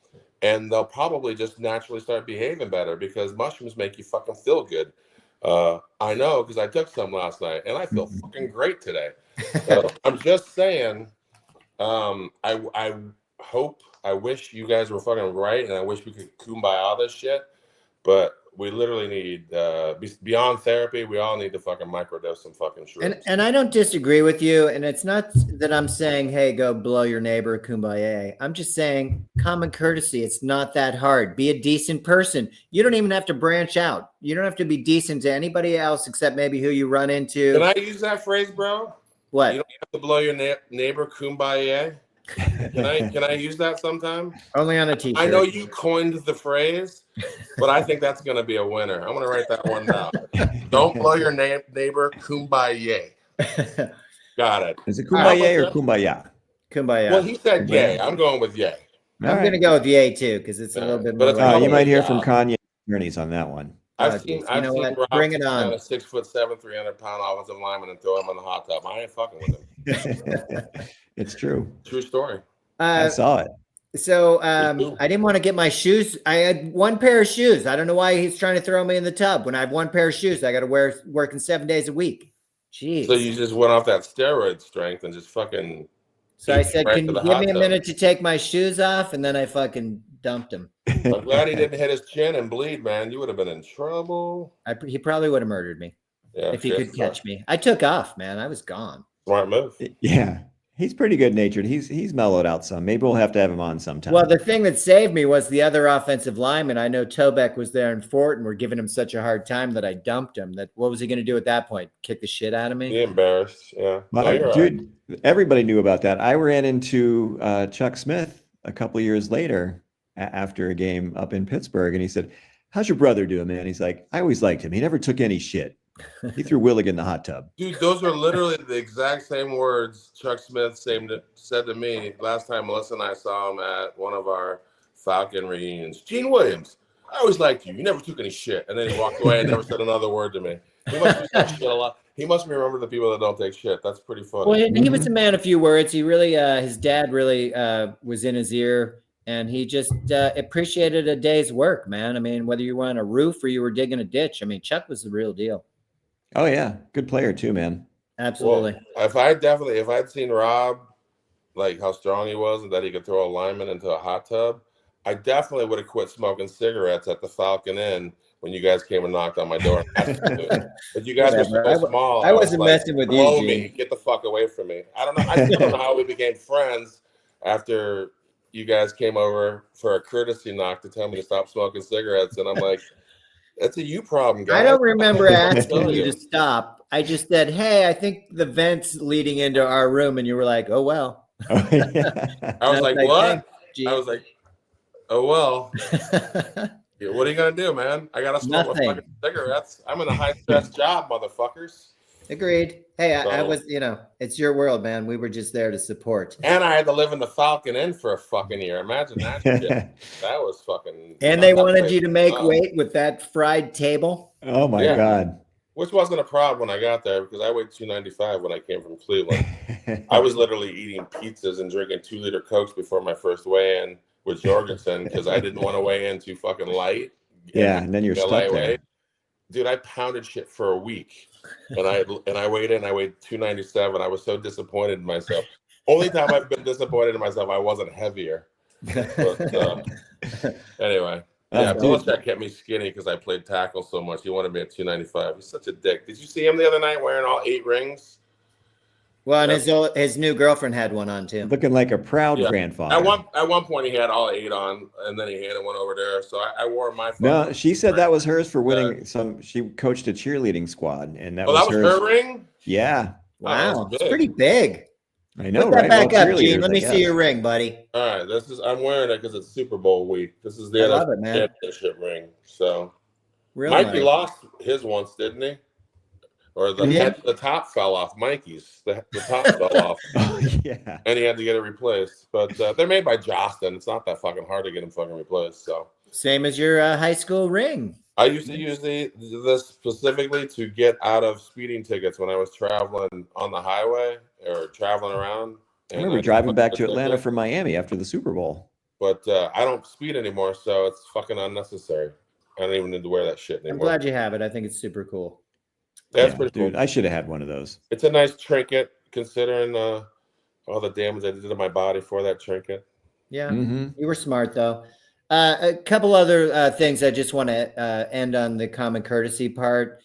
Speaker 1: and they'll probably just naturally start behaving better because mushrooms make you fucking feel good. I know because I took some last night and I feel fucking great today. So I'm just saying, I wish you guys were fucking right, and I wish we could kumbaya all this shit, but we literally need beyond therapy. We all need to fucking microdose some fucking shrooms.
Speaker 2: And I don't disagree with you. And it's not that I'm saying, hey, go blow your neighbor, kumbaya. I'm just saying common courtesy. It's not that hard. Be a decent person. You don't even have to branch out. You don't have to be decent to anybody else except maybe who you run into.
Speaker 1: Can I use that phrase, bro?
Speaker 2: What?
Speaker 1: You don't have to blow your neighbor, kumbaya. Can I use that sometime?
Speaker 2: Only on a t-shirt.
Speaker 1: I know you coined the phrase, but I think that's going to be a winner. I'm going to write that one down. Don't blow your neighbor, kumbaya. Got it.
Speaker 3: Is it kumbaya or kumbaya?
Speaker 2: Kumbaya.
Speaker 1: Well, he said yay. I'm going with yay.
Speaker 2: I'm going to go with yay too because it's a little bit more.
Speaker 3: You might hear from Kanye attorneys on that one.
Speaker 1: I've seen Rob
Speaker 2: bring it on.
Speaker 1: A 6'7", 300-pound offensive lineman and throw him in the hot tub. I ain't fucking with him.
Speaker 3: It's true.
Speaker 1: True story.
Speaker 3: I saw it.
Speaker 2: So I didn't want to get my shoes. I had one pair of shoes. I don't know why he's trying to throw me in the tub. When I have one pair of shoes, I got to wear working 7 days a week. Jeez.
Speaker 1: So you just went off that steroid strength and just fucking.
Speaker 2: So I said, can you give me a minute to take my shoes off? And then I fucking dumped him.
Speaker 1: I'm glad he didn't hit his chin and bleed, man. You would have been in trouble.
Speaker 2: He probably would have murdered me if he could catch me. I took off, man. I was gone.
Speaker 1: Smart move.
Speaker 3: Yeah. He's pretty good natured. He's mellowed out some. Maybe we'll have to have him on sometime.
Speaker 2: Well, the thing that saved me was the other offensive lineman. I know Tobeck was there in Fort, and we're giving him such a hard time that I dumped him. What was he going to do at that point? Kick the shit out of me?
Speaker 1: Be embarrassed. Yeah.
Speaker 3: Dude, everybody knew about that. I ran into Chuck Smith a couple years later after a game up in Pittsburgh, and he said, "How's your brother doing, man?" He's like, "I always liked him. He never took any shit. He threw Willig in the hot tub."
Speaker 1: Dude, those are literally the exact same words Chuck Smith said to me last time Melissa and I saw him at one of our Falcon reunions. Gene Williams, I always liked you. You never took any shit. And then he walked away and never said another word to me. He must be saying shit a lot. He must remember the people that don't take shit. That's pretty funny.
Speaker 2: Well, he was a man of few words. He really, his dad really was in his ear. And he just appreciated a day's work, man. I mean, whether you were on a roof or you were digging a ditch. I mean, Chuck was the real deal.
Speaker 3: Oh yeah, good player too, man.
Speaker 2: Absolutely.
Speaker 1: Well, if I'd seen Rob, like how strong he was and that he could throw a lineman into a hot tub, I definitely would have quit smoking cigarettes at the Falcon Inn when you guys came and knocked on my door. But you guys were so small.
Speaker 2: I wasn't messing with you, Gene.
Speaker 1: Get the fuck away from me. I don't know. I still don't know how we became friends after you guys came over for a courtesy knock to tell me to stop smoking cigarettes, and I'm like, that's a you problem, guys.
Speaker 2: I don't remember asking you to stop. I just said, hey, I think the vent's leading into our room. And you were like, oh, well.
Speaker 3: Oh, yeah.
Speaker 1: I was like, what? I was like, oh, well. Yeah, what are you going to do, man? I got to smoke my fucking cigarettes. I'm in a high-stress job, motherfuckers.
Speaker 2: Agreed. Hey, I was, it's your world, man. We were just there to support.
Speaker 1: And I had to live in the Falcon Inn for a fucking year. Imagine that shit. That was fucking.
Speaker 2: And they wanted you to make weight with that fried table.
Speaker 3: Oh my God.
Speaker 1: which wasn't a problem when I got there because I weighed 295 when I came from Cleveland. I was literally eating pizzas and drinking 2-liter Cokes before my first weigh-in with Jorgensen because I didn't want to weigh in too fucking light.
Speaker 3: Yeah, and then you're stuck there.
Speaker 1: Dude, I pounded shit for a week, and I weighed in. I weighed 297. I was so disappointed in myself. Only time I've been disappointed in myself, I wasn't heavier. But anyway. Yeah, Belichick kept me skinny because I played tackle so much. He wanted me at 295. He's such a dick. Did you see him the other night wearing all 8 rings?
Speaker 2: Well, and his new girlfriend had one on too.
Speaker 3: Looking like a proud grandfather.
Speaker 1: At one point, he had all 8 on, and then he handed one over there. So I wore my.
Speaker 3: No, she said that was hers for winning some. She coached a cheerleading squad, and that was hers.
Speaker 1: Her ring.
Speaker 3: Yeah.
Speaker 2: Wow, it's pretty big.
Speaker 3: I know,
Speaker 2: Put that
Speaker 3: right?
Speaker 2: back up, Gene. Let me see your ring, buddy.
Speaker 1: All right, I'm wearing it because it's Super Bowl week. This is the championship ring. So, Mikey lost his once, didn't he? Or the top fell off. Mikey's the top fell off.
Speaker 3: Oh, yeah.
Speaker 1: And he had to get it replaced. But they're made by Jostin. It's not that fucking hard to get them fucking replaced. So
Speaker 2: same as your high school ring.
Speaker 1: I used to use this specifically to get out of speeding tickets when I was traveling on the highway or traveling around.
Speaker 3: I remember driving back to Atlanta from Miami after the Super Bowl.
Speaker 1: But I don't speed anymore, so it's fucking unnecessary. I don't even need to wear that shit anymore.
Speaker 2: I'm glad you have it. I think it's super cool.
Speaker 1: That's pretty cool.
Speaker 3: Dude, I should have had one of those.
Speaker 1: It's a nice trinket considering all the damage I did to my body for that trinket.
Speaker 2: Yeah, you were smart though. A couple other things I just want to end on the common courtesy part.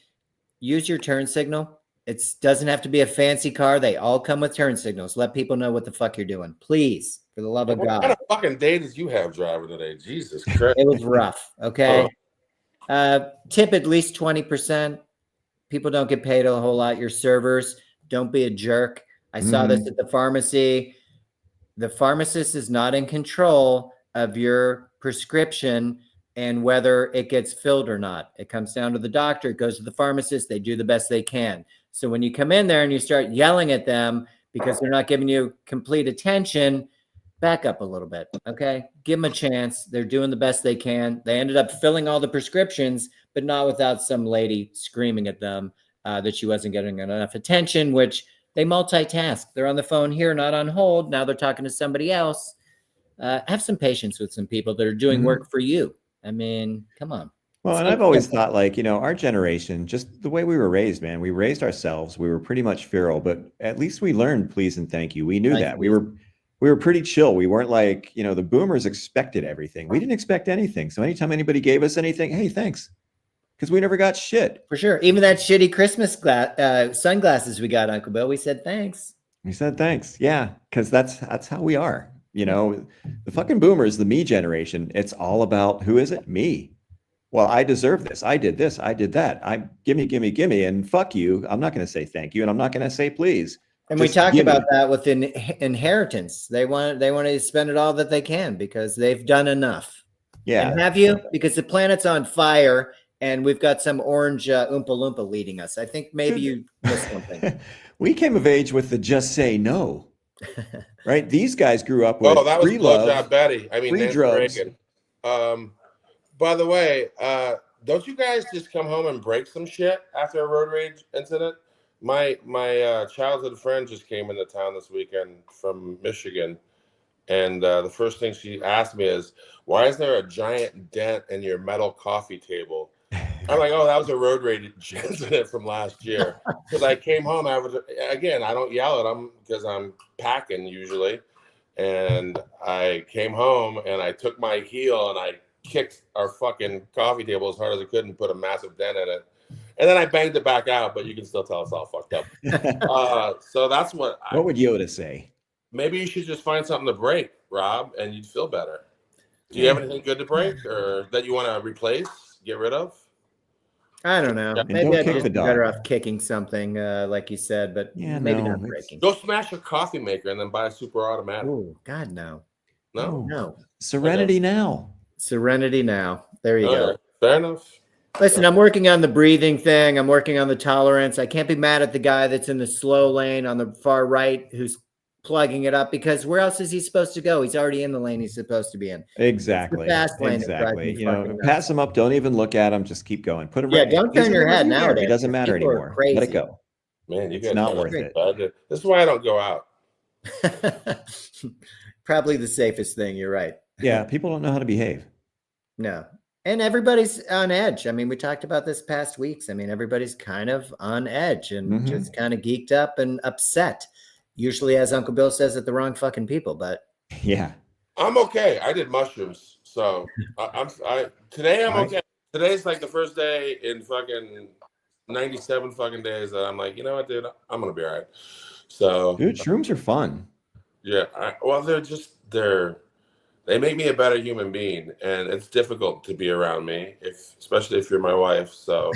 Speaker 2: Use your turn signal. It doesn't have to be a fancy car. They all come with turn signals. Let people know what the fuck you're doing. Please, for the love of God.
Speaker 1: What kind of fucking day did you have driving today? Jesus Christ.
Speaker 2: It was rough, okay? Tip at least 20%. People don't get paid a whole lot. Your servers, don't be a jerk. I saw this at the pharmacy. The pharmacist is not in control of your prescription and whether it gets filled or not. It comes down to the doctor. It goes to the pharmacist. They do the best they can. So when you come in there and you start yelling at them because they're not giving you complete attention, back up a little bit, okay? Give them a chance. They're doing the best they can. They ended up filling all the prescriptions, but not without some lady screaming at them that she wasn't getting enough attention, which they multitask. They're on the phone here, not on hold. Now they're talking to somebody else. Have some patience with some people that are doing work for you. I mean, come on.
Speaker 3: Well, and I've always thought, like, you know, our generation, just the way we were raised, man, we raised ourselves. We were pretty much feral, but at least we learned please and thank you. We knew that. We were pretty chill. We weren't like, you know, the boomers expected everything. We didn't expect anything. So anytime anybody gave us anything, hey, thanks. Because we never got shit.
Speaker 2: For sure. Even that shitty Christmas sunglasses we got, Uncle Bill, we said thanks.
Speaker 3: We said thanks. Yeah, because that's how we are. You know, the fucking boomers, the me generation, it's all about who is it? Me. Well, I deserve this. I did this. I did that. Gimme, and fuck you. I'm not going to say thank you, and I'm not going to say please.
Speaker 2: And we talked about that with inheritance. They want to spend it all that they can because they've done enough.
Speaker 3: Yeah.
Speaker 2: And have you? Because the planet's on fire and we've got some orange Oompa Loompa leading us. I think maybe you missed something.
Speaker 3: We came of age with the just say no. Right? These guys grew up with
Speaker 1: that was
Speaker 3: free love,
Speaker 1: Betty. I mean,
Speaker 3: free drugs.
Speaker 1: Reagan. By the way, don't you guys just come home and break some shit after a road rage incident? My childhood friend just came into town this weekend from Michigan, and the first thing she asked me is, "Why is there a giant dent in your metal coffee table?" I'm like, "Oh, that was a road rage incident from last year." Because I came home, I don't yell at them because I'm packing usually, and I came home and I took my heel and I kicked our fucking coffee table as hard as I could and put a massive dent in it. And then I banged it back out, but you can still tell it's all fucked up. So that's what
Speaker 3: would Yoda say?
Speaker 1: Maybe you should just find something to break, Rob, and you'd feel better. Do you have anything good to break or that you want to replace, get rid of?
Speaker 2: I don't know. Maybe I'd be better off kicking something, like you said, but maybe not breaking.
Speaker 1: Go smash your coffee maker and then buy a super automatic.
Speaker 2: Oh, God, no.
Speaker 1: No.
Speaker 3: Serenity now.
Speaker 2: Serenity now. There you go.
Speaker 1: Right. Fair enough.
Speaker 2: Listen, I'm working on the breathing thing. I'm working on the tolerance. I can't be mad at the guy that's in the slow lane on the far right who's plugging it up because where else is he supposed to go? He's already in the lane he's supposed to be in.
Speaker 3: Exactly.
Speaker 2: Fast lane that drives
Speaker 3: Exactly.
Speaker 2: me
Speaker 3: You know,
Speaker 2: fucking nuts.
Speaker 3: pass him up. Don't even look at him. Just keep going. Put him
Speaker 2: Yeah,
Speaker 3: right.
Speaker 2: don't
Speaker 3: He's
Speaker 2: turn
Speaker 3: in
Speaker 2: your
Speaker 3: the
Speaker 2: head
Speaker 3: rearview mirror.
Speaker 2: nowadays.
Speaker 3: It doesn't matter
Speaker 2: People are
Speaker 3: anymore. Let it
Speaker 2: crazy.
Speaker 3: go.
Speaker 1: Man, you
Speaker 3: It's
Speaker 1: guys
Speaker 3: not
Speaker 1: are
Speaker 3: worth it.
Speaker 1: bad. This is why I don't go out.
Speaker 2: Probably the safest thing. You're right.
Speaker 3: Yeah, people don't know how to behave.
Speaker 2: No. And everybody's on edge. I mean, we talked about this past weeks. I mean, everybody's kind of on edge and just kind of geeked up and upset. Usually, as Uncle Bill says, at the wrong fucking people, but
Speaker 3: Yeah.
Speaker 1: I'm okay. I did mushrooms, so today I'm
Speaker 3: All right.
Speaker 1: okay. Today's like the first day in fucking 97 fucking days that I'm like, you know what, dude, I'm gonna be all right. So,
Speaker 3: Dude, shrooms are fun.
Speaker 1: yeah, they make me a better human being, and it's difficult to be around me, especially if you're my wife. So,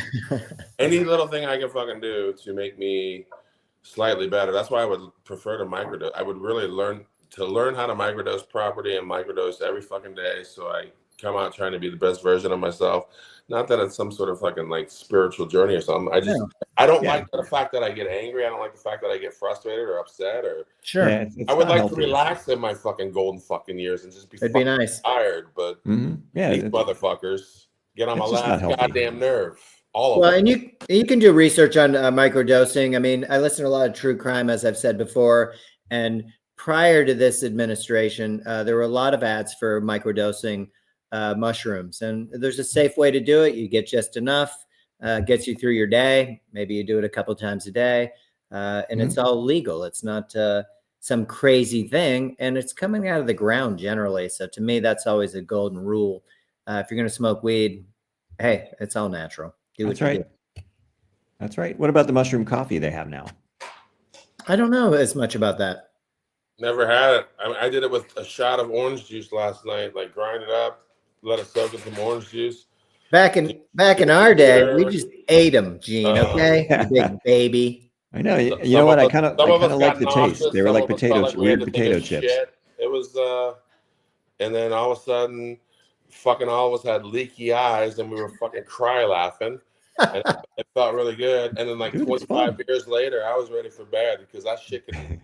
Speaker 1: any little thing I can fucking do to make me slightly better. That's why I would prefer to microdose. I would really learn how to microdose properly and microdose every fucking day, so I come out trying to be the best version of myself. Not that it's some sort of fucking like spiritual journey or something. I don't like the fact that I get angry. I don't like the fact that I get frustrated or upset or
Speaker 2: sure.
Speaker 3: Yeah, it's
Speaker 1: I would
Speaker 3: not
Speaker 1: like
Speaker 3: healthy.
Speaker 1: to relax in my fucking golden fucking years and just be
Speaker 2: It'd be
Speaker 1: fucking
Speaker 2: nice.
Speaker 1: tired. But
Speaker 3: Yeah,
Speaker 1: these motherfuckers get on my
Speaker 3: it's just not
Speaker 1: last
Speaker 3: healthy.
Speaker 1: goddamn nerve. All of
Speaker 2: Well,
Speaker 1: them.
Speaker 2: and you can do research on microdosing. I mean, I listen to a lot of true crime, as I've said before, and prior to this administration, there were a lot of ads for microdosing mushrooms, and there's a safe way to do it. You get just enough, gets you through your day. Maybe you do it a couple times a day, and it's all legal. It's not some crazy thing, and it's coming out of the ground generally. So to me, that's always a golden rule. If you're going to smoke weed, hey, it's all natural. Do
Speaker 3: That's
Speaker 2: what you
Speaker 3: right.
Speaker 2: do.
Speaker 3: That's right. What about the mushroom coffee they have now?
Speaker 2: I don't know as much about that.
Speaker 1: Never had it. I did it with a shot of orange juice last night. Like grind it up, let it soak in some orange juice.
Speaker 2: Back in our day, we just ate them, Gene. Okay, you big baby.
Speaker 3: I know. You know what? I kind of like
Speaker 1: got
Speaker 3: the taste.
Speaker 1: nauseous.
Speaker 3: They were
Speaker 1: Some
Speaker 3: like
Speaker 1: of us felt like we had to take
Speaker 3: potato
Speaker 1: a
Speaker 3: chips.
Speaker 1: shit. It was, and then all of a sudden, fucking all of us had leaky eyes, and we were fucking cry laughing, and it felt really good. And then like
Speaker 3: Dude, it's
Speaker 1: 25
Speaker 3: fun.
Speaker 1: beers later, I was ready for bed because that shit could.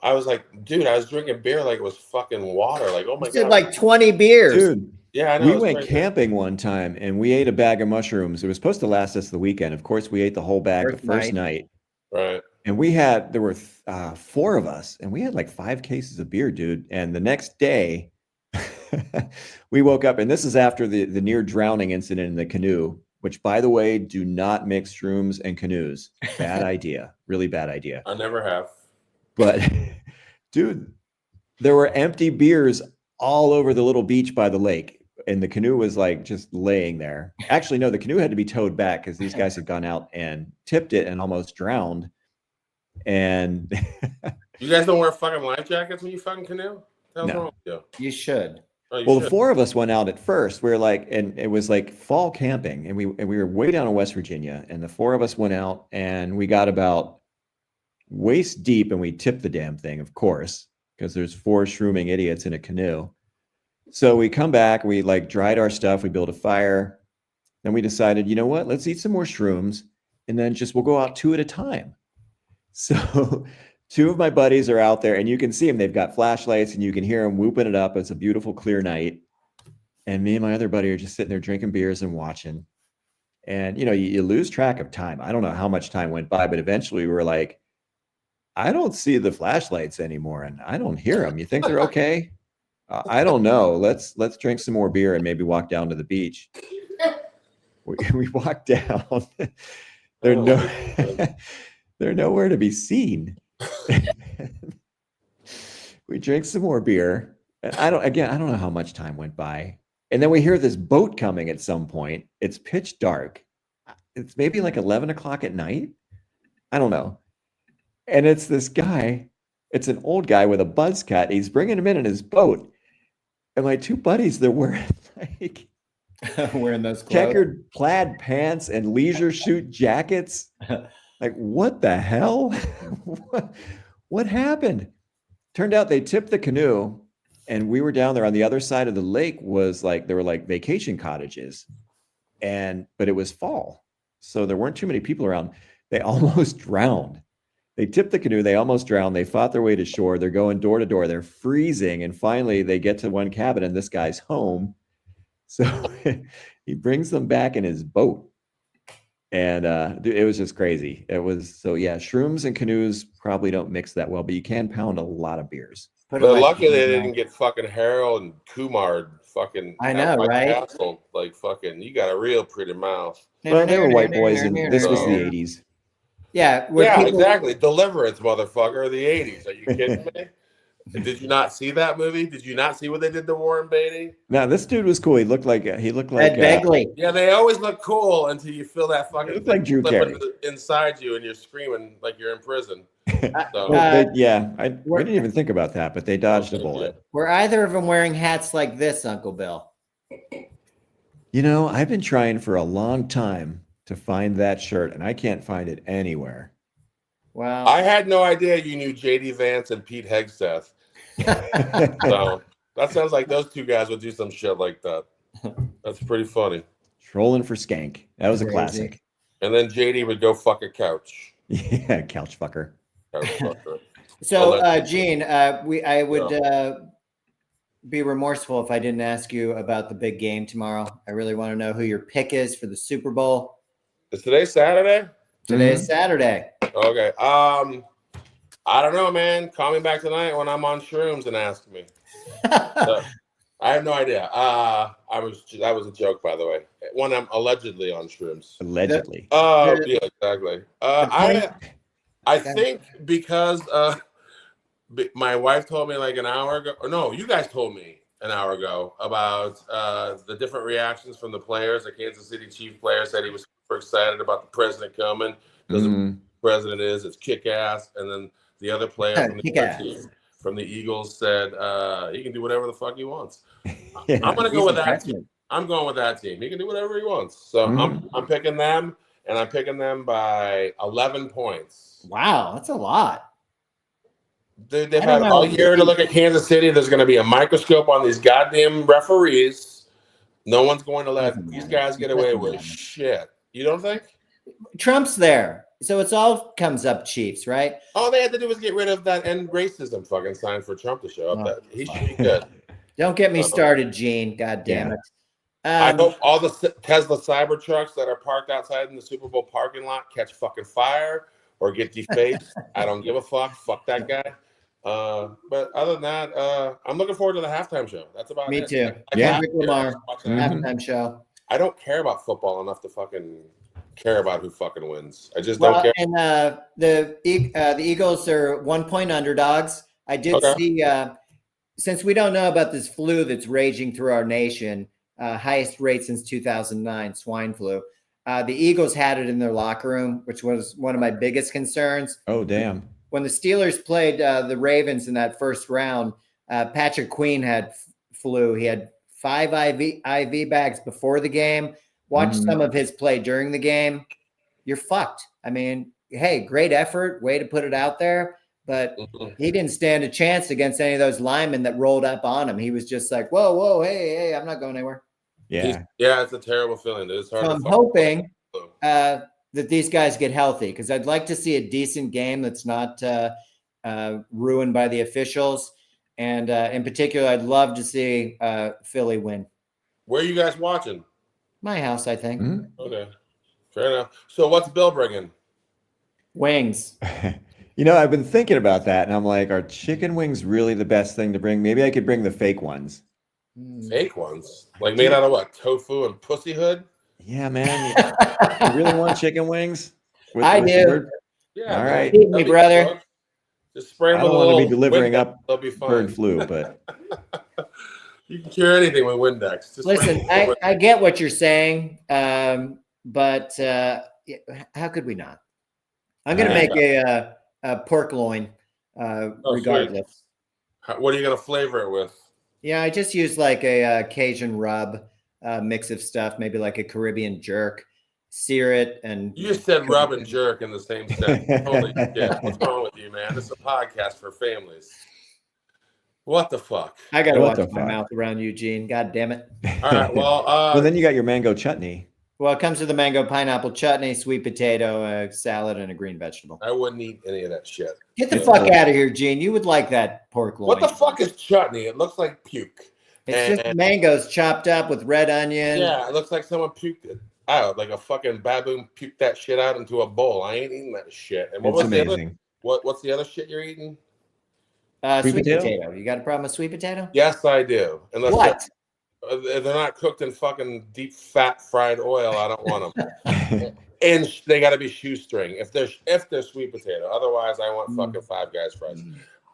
Speaker 1: I was like, dude, I was drinking beer like it was fucking water. Like, oh my
Speaker 2: You said
Speaker 1: god,
Speaker 2: like 20 beers.
Speaker 3: Dude,
Speaker 1: yeah, I know.
Speaker 3: we
Speaker 1: It's
Speaker 3: went
Speaker 1: crazy.
Speaker 3: camping one time and we ate a bag of mushrooms. It was supposed to last us the weekend. Of course, we ate the whole bag the first night.
Speaker 1: Right.
Speaker 3: And there were 4 of us, and we had like 5 cases of beer, dude. And the next day, we woke up, and this is after the near drowning incident in the canoe, which, by the way, do not mix shrooms and canoes. Bad idea. Really bad idea.
Speaker 1: I never have.
Speaker 3: But, dude, there were empty beers all over the little beach by the lake. And the canoe was like just laying there. Actually, no, the canoe had to be towed back because these guys had gone out and tipped it and almost drowned. And
Speaker 1: You guys don't wear fucking life jackets when you fucking canoe? What's wrong with you?
Speaker 2: You should.
Speaker 1: Oh, you
Speaker 3: well,
Speaker 1: should.
Speaker 3: the 4 of us went out at first. We were like, and it was like fall camping, and we were way down in West Virginia, and the 4 of us went out, and we got about waist deep, and we tipped the damn thing, of course, because there's 4 shrooming idiots in a canoe. So we come back, we like dried our stuff, we built a fire, then we decided, you know what, let's eat some more shrooms, and then we'll go out 2 at a time. So 2 of my buddies are out there, and you can see them. They've got flashlights, and you can hear them whooping it up. It's a beautiful, clear night. And me and my other buddy are just sitting there drinking beers and watching. And, you lose track of time. I don't know how much time went by, but eventually we were like, I don't see the flashlights anymore, and I don't hear them. You think they're okay? I don't know. Let's drink some more beer and maybe walk down to the beach. We walk down. They're nowhere to be seen. We drink some more beer. And I don't know how much time went by. And then we hear this boat coming at some point. It's pitch dark. It's maybe like 11 o'clock at night. I don't know. And it's this guy. It's an old guy with a buzz cut. He's bringing him in his boat. And my 2 buddies, they're wearing like
Speaker 2: wearing those clothes.
Speaker 3: Checkered plaid pants and leisure suit jackets. Like, what the hell? What happened? Turned out they tipped the canoe, and we were down there on the other side of the lake. There were like vacation cottages, but it was fall, so there weren't too many people around. They almost drowned, They tipped the canoe. They almost drowned. They fought their way to shore. They're going door to door. They're freezing. And finally, they get to one cabin, and this guy's home. So he brings them back in his boat. And dude, it was just crazy. It was so, yeah, shrooms and canoes probably don't mix that well, but you can pound a lot of beers.
Speaker 2: Put
Speaker 1: But
Speaker 2: away
Speaker 1: luckily they
Speaker 2: the-
Speaker 1: didn't get fucking Harold and Kumar fucking.
Speaker 2: I
Speaker 1: at
Speaker 2: know,
Speaker 1: White
Speaker 2: right?
Speaker 1: Castle. Like fucking, you got a real pretty mouth.
Speaker 3: Well, they were white boys, and this was the
Speaker 1: So-
Speaker 3: 80s.
Speaker 2: Yeah, where
Speaker 1: Yeah,
Speaker 2: people,
Speaker 1: exactly. Deliverance, motherfucker. The 80s. Are you kidding me? Did you not see that movie? Did you not see what they did to Warren Beatty?
Speaker 3: Now, this dude was cool. He looked like
Speaker 2: Ed Begley.
Speaker 1: Yeah, they always look cool until you feel that fucking
Speaker 3: looked like Drew
Speaker 1: flip
Speaker 3: Carey.
Speaker 1: inside you and you're screaming like you're in prison. So,
Speaker 3: we didn't even think about that, but they dodged a bullet.
Speaker 2: Were either of them wearing hats like this, Uncle Bill?
Speaker 3: You know, I've been trying for a long time to find that shirt, and I can't find it anywhere.
Speaker 2: Well,
Speaker 1: I had no idea you knew JD Vance and Pete Hegseth. So that sounds like those two guys would do some shit like that. That's pretty funny.
Speaker 3: Trolling for Skank. That was a
Speaker 2: Crazy.
Speaker 3: classic.
Speaker 1: And then JD would go fuck a couch.
Speaker 3: Yeah, couch fucker.
Speaker 1: Couch fucker.
Speaker 2: so Gene, I would be remorseful if I didn't ask you about the big game tomorrow. I really want to know who your pick is for the Super Bowl.
Speaker 1: Is today Saturday?
Speaker 2: Today is Saturday.
Speaker 1: Okay. I don't know, man. Call me back tonight when I'm on shrooms and ask me. So, I have no idea. That was a joke, by the way. When I'm allegedly on shrooms.
Speaker 3: Allegedly.
Speaker 1: Oh, yeah, exactly. I think because my wife told me like an hour ago, or no, you guys told me an hour ago about the different reactions from the players. The Kansas City Chiefs player said he was super excited about the president coming because the president it's kick-ass. And then the other player from the other team, from the Eagles said he can do whatever the fuck he wants.
Speaker 3: Yeah.
Speaker 1: I'm going to go with that team. I'm going with that team. He can do whatever he wants. So I'm picking them, and I'm picking them by 11 points.
Speaker 2: Wow, that's a lot.
Speaker 1: They've had all year to look at Kansas City. There's going to be a microscope on these goddamn referees. No one's going to let these guys get away with shit. You don't think?
Speaker 2: Trump's there. So it's all comes up Chiefs, right?
Speaker 1: All they had to do was get rid of that end racism fucking sign for Trump to show up. He should be good.
Speaker 2: Don't get me started, Gene. God damn it.
Speaker 1: I hope all the Tesla Cybertrucks that are parked outside in the Super Bowl parking lot catch fucking fire or get defaced. I don't give a fuck. Fuck that guy. But other than that, I'm looking forward to the halftime show. That's about it.
Speaker 2: Me too.
Speaker 3: Kendrick
Speaker 2: Lamar halftime show.
Speaker 1: I don't care about football enough to fucking care about who fucking wins. I just don't care.
Speaker 2: And the Eagles are 1-point underdogs. I did see, since we don't know about this flu that's raging through our nation, highest rate since 2009, swine flu. The Eagles had it in their locker room, which was one of my biggest concerns.
Speaker 3: Oh, damn.
Speaker 2: When the Steelers played the Ravens in that first round, Patrick Queen had flu. He had 5 IV bags before the game. Watch some of his play during the game. You're fucked. I mean, hey, great effort, way to put it out there, but he didn't stand a chance against any of those linemen that rolled up on him. He was just like, whoa, hey, I'm not going anywhere.
Speaker 3: Yeah.
Speaker 1: It's a terrible feeling. It's hard.
Speaker 2: So I'm hoping that these guys get healthy because I'd like to see a decent game that's not ruined by the officials. And in particular, I'd love to see Philly win.
Speaker 1: Where are you guys watching?
Speaker 2: My house, I think.
Speaker 1: Okay, fair enough. So what's Bill bringing?
Speaker 2: Wings.
Speaker 3: You know, I've been thinking about that, and I'm like, are chicken wings really the best thing to bring? Maybe I could bring the fake ones.
Speaker 1: Fake ones? Like made out of what? Tofu and pussy hood?
Speaker 3: Yeah, man. You really want chicken wings?
Speaker 2: I do.
Speaker 1: Yeah.
Speaker 3: All right.
Speaker 2: Feed me, brother.
Speaker 1: Just spray them
Speaker 3: I
Speaker 1: with
Speaker 3: don't
Speaker 1: a
Speaker 3: want to
Speaker 1: little
Speaker 3: be delivering
Speaker 1: Windex.
Speaker 3: up
Speaker 1: They'll be fine.
Speaker 3: bird flu, but
Speaker 1: You can cure anything with Windex. Just
Speaker 2: Listen, I get what you're saying, but how could we not? I'm going to make a pork loin regardless.
Speaker 1: What are you going to flavor it with?
Speaker 2: Yeah, I just use like a Cajun rub mix of stuff, maybe like a Caribbean jerk, sear it. And
Speaker 1: You just said rub and jerk in the same sentence. Holy shit. What's wrong with you, man? This is a podcast for families. What the fuck?
Speaker 2: I got to
Speaker 3: What
Speaker 2: watch
Speaker 3: the
Speaker 2: my
Speaker 3: fuck?
Speaker 2: mouth around Eugene. God damn it.
Speaker 1: All right, well,
Speaker 3: well, then you got your mango chutney.
Speaker 2: Well, it comes with a mango pineapple chutney, sweet potato, salad, and a green vegetable.
Speaker 1: I wouldn't eat any of that shit.
Speaker 2: Get the fuck out of here, Gene. You would like that pork loin.
Speaker 1: What the fuck is chutney? It looks like puke.
Speaker 2: It's just mangoes chopped up with red onion.
Speaker 1: Yeah, it looks like someone puked it out, like a fucking baboon puked that shit out into a bowl. I ain't eating that shit. And
Speaker 3: It's amazing.
Speaker 1: What's the other shit you're eating?
Speaker 2: Sweet potato. You got a problem with sweet potato?
Speaker 1: Yes, I do. Unless
Speaker 2: What?
Speaker 1: they're not cooked in fucking deep fat fried oil, I don't want them. And they got to be shoestring if they're sweet potato. Otherwise, I want fucking Five Guys fries.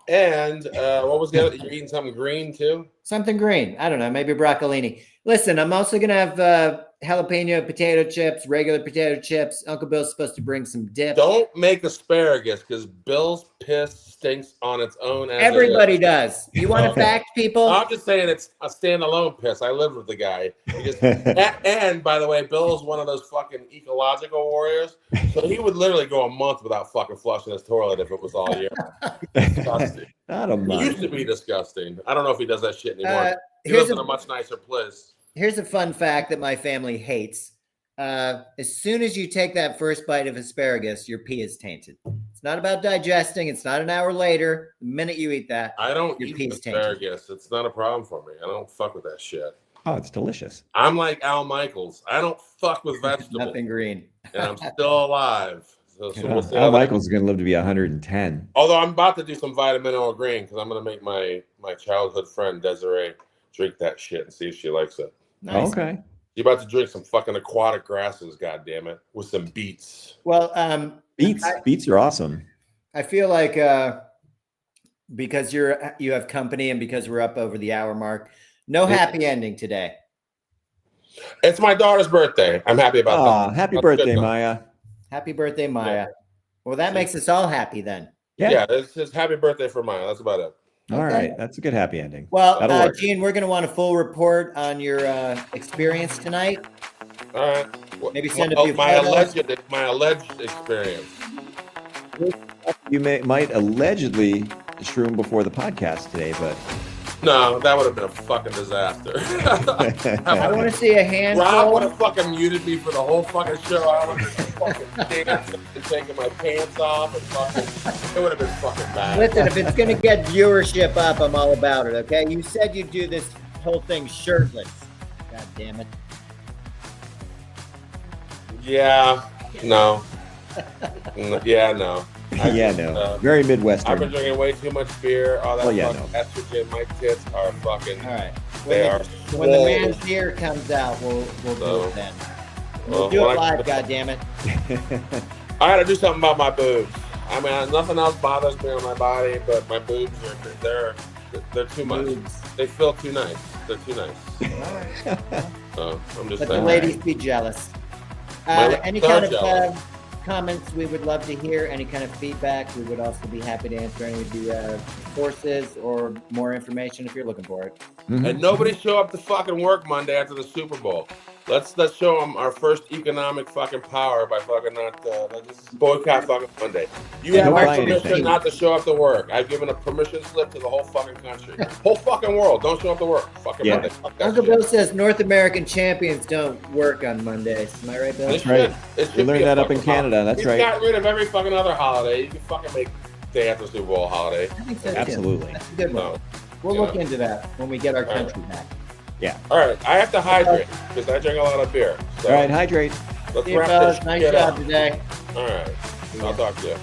Speaker 1: And what was the other? You're eating something green too?
Speaker 2: Something green. I don't know. Maybe broccolini. Listen, I'm also going to have jalapeno potato chips, regular potato chips. Uncle Bill's supposed to bring some dip.
Speaker 1: Don't make asparagus because Bill's piss stinks on its own.
Speaker 2: Everybody does. You want to fact, people?
Speaker 1: I'm just saying it's a standalone piss. I lived with the guy. And by the way, Bill is one of those fucking ecological warriors. So he would literally go a month without fucking flushing his toilet if it was all year. Disgusting.
Speaker 3: Not a month.
Speaker 1: It used to be disgusting. I don't know if he does that shit anymore. He lives in a much nicer place.
Speaker 2: Here's a fun fact that my family hates. As soon as you take that first bite of asparagus, your pee is tainted. It's not about digesting. It's not an hour later. The minute you eat that,
Speaker 1: I don't
Speaker 2: your
Speaker 1: eat
Speaker 2: pee is
Speaker 1: asparagus.
Speaker 2: tainted.
Speaker 1: It's not a problem for me. I don't fuck with that shit.
Speaker 3: Oh, it's delicious.
Speaker 1: I'm like Al Michaels. I don't fuck with vegetables.
Speaker 2: Nothing green.
Speaker 1: And I'm still alive. So we'll see
Speaker 3: Al
Speaker 1: how that-
Speaker 3: Michaels is going to live to be 110.
Speaker 1: Although I'm about to do some vitamin O green because I'm going to make my childhood friend Desiree drink that shit and see if she likes it.
Speaker 2: Nice.
Speaker 3: Okay.
Speaker 1: You're about to drink some fucking aquatic grasses, goddammit, with some beets.
Speaker 2: Well,
Speaker 3: Beets are awesome.
Speaker 2: I feel like because you have company and because we're up over the hour mark, no happy ending today.
Speaker 1: It's my daughter's birthday. I'm happy about that.
Speaker 3: Happy
Speaker 1: That's
Speaker 3: birthday,
Speaker 1: good.
Speaker 3: Maya.
Speaker 2: Happy birthday, Maya.
Speaker 1: Yeah.
Speaker 2: Well, that makes us all happy then.
Speaker 1: Yeah, it's just happy birthday for Maya. That's about it.
Speaker 3: All right. That's a good happy ending.
Speaker 2: Well,
Speaker 3: That'll work.
Speaker 2: Gene, we're going to want a full report on your experience tonight.
Speaker 1: All right.
Speaker 2: Maybe send a few
Speaker 1: my
Speaker 2: photos.
Speaker 1: alleged experience.
Speaker 3: You might allegedly shroom before the podcast today, but
Speaker 1: No, that would have been a fucking disaster.
Speaker 2: I want to see a
Speaker 1: Rob
Speaker 2: handful.
Speaker 1: would have fucking muted me for the whole fucking show. I would have been fucking dancing and taking my pants off and fucking. It would have been fucking bad.
Speaker 2: Listen, if it's going to get viewership up, I'm all about it, okay? You said you'd do this whole thing shirtless. God damn it.
Speaker 1: Yeah. No. Yeah. No.
Speaker 3: Very
Speaker 1: I've been
Speaker 3: Midwestern.
Speaker 1: drinking way too much beer. All that
Speaker 3: Well,
Speaker 1: fucking estrogen. My tits are fucking.
Speaker 2: All right.
Speaker 1: They are.
Speaker 2: When the
Speaker 1: swole.
Speaker 2: man's beer comes out, we'll do it then. We'll
Speaker 1: Well,
Speaker 2: do it
Speaker 1: when I-
Speaker 2: live, goddammit.
Speaker 1: I got to do something about my boobs. I mean, nothing else bothers me on my body, but my boobs are they're too much.
Speaker 2: Boobs.
Speaker 1: They feel too nice. They're too nice. So I'm just
Speaker 2: Let the
Speaker 1: saying.
Speaker 2: ladies be jealous.
Speaker 1: My ladies
Speaker 2: Any
Speaker 1: are
Speaker 2: kind of
Speaker 1: jealous.
Speaker 2: comments we would love to hear, any kind of feedback, we would also be happy to answer any of the courses or more information if you're looking for it.
Speaker 1: And nobody show up to fucking work Monday after the Super Bowl. Let's show them our first economic fucking power by fucking not let's just boycott fucking Monday. You
Speaker 2: Yeah,
Speaker 1: have my
Speaker 3: buy
Speaker 1: permission
Speaker 3: anything.
Speaker 1: not to show up to work. I've given a permission slip to the whole fucking country, whole fucking world. Don't show up to work. Fucking
Speaker 3: Yeah.
Speaker 1: Monday. Fuck that
Speaker 2: Uncle
Speaker 1: shit.
Speaker 2: Bill says North American champions don't work on Mondays. Am I right, Bill?
Speaker 1: It
Speaker 3: That's right.
Speaker 1: should. It should
Speaker 3: We
Speaker 1: be
Speaker 3: learned
Speaker 1: a
Speaker 3: that up in
Speaker 1: fucking holiday.
Speaker 3: Canada. That's
Speaker 1: He's
Speaker 3: right.
Speaker 1: got rid of every fucking other holiday. You can fucking make day after Super Bowl holiday.
Speaker 2: I think so, too.
Speaker 3: Absolutely.
Speaker 2: That's a good one.
Speaker 1: No.
Speaker 2: We'll
Speaker 1: Yeah.
Speaker 2: look into that when we get our
Speaker 1: All right.
Speaker 2: country back.
Speaker 1: All right, I have to hydrate because I drink a lot of beer. So
Speaker 3: All right, hydrate.
Speaker 1: let's
Speaker 2: See you,
Speaker 1: wrap
Speaker 2: fellas.
Speaker 1: this
Speaker 2: Nice
Speaker 1: shit
Speaker 2: job
Speaker 1: up.
Speaker 2: today.
Speaker 1: All right, I'll talk to you.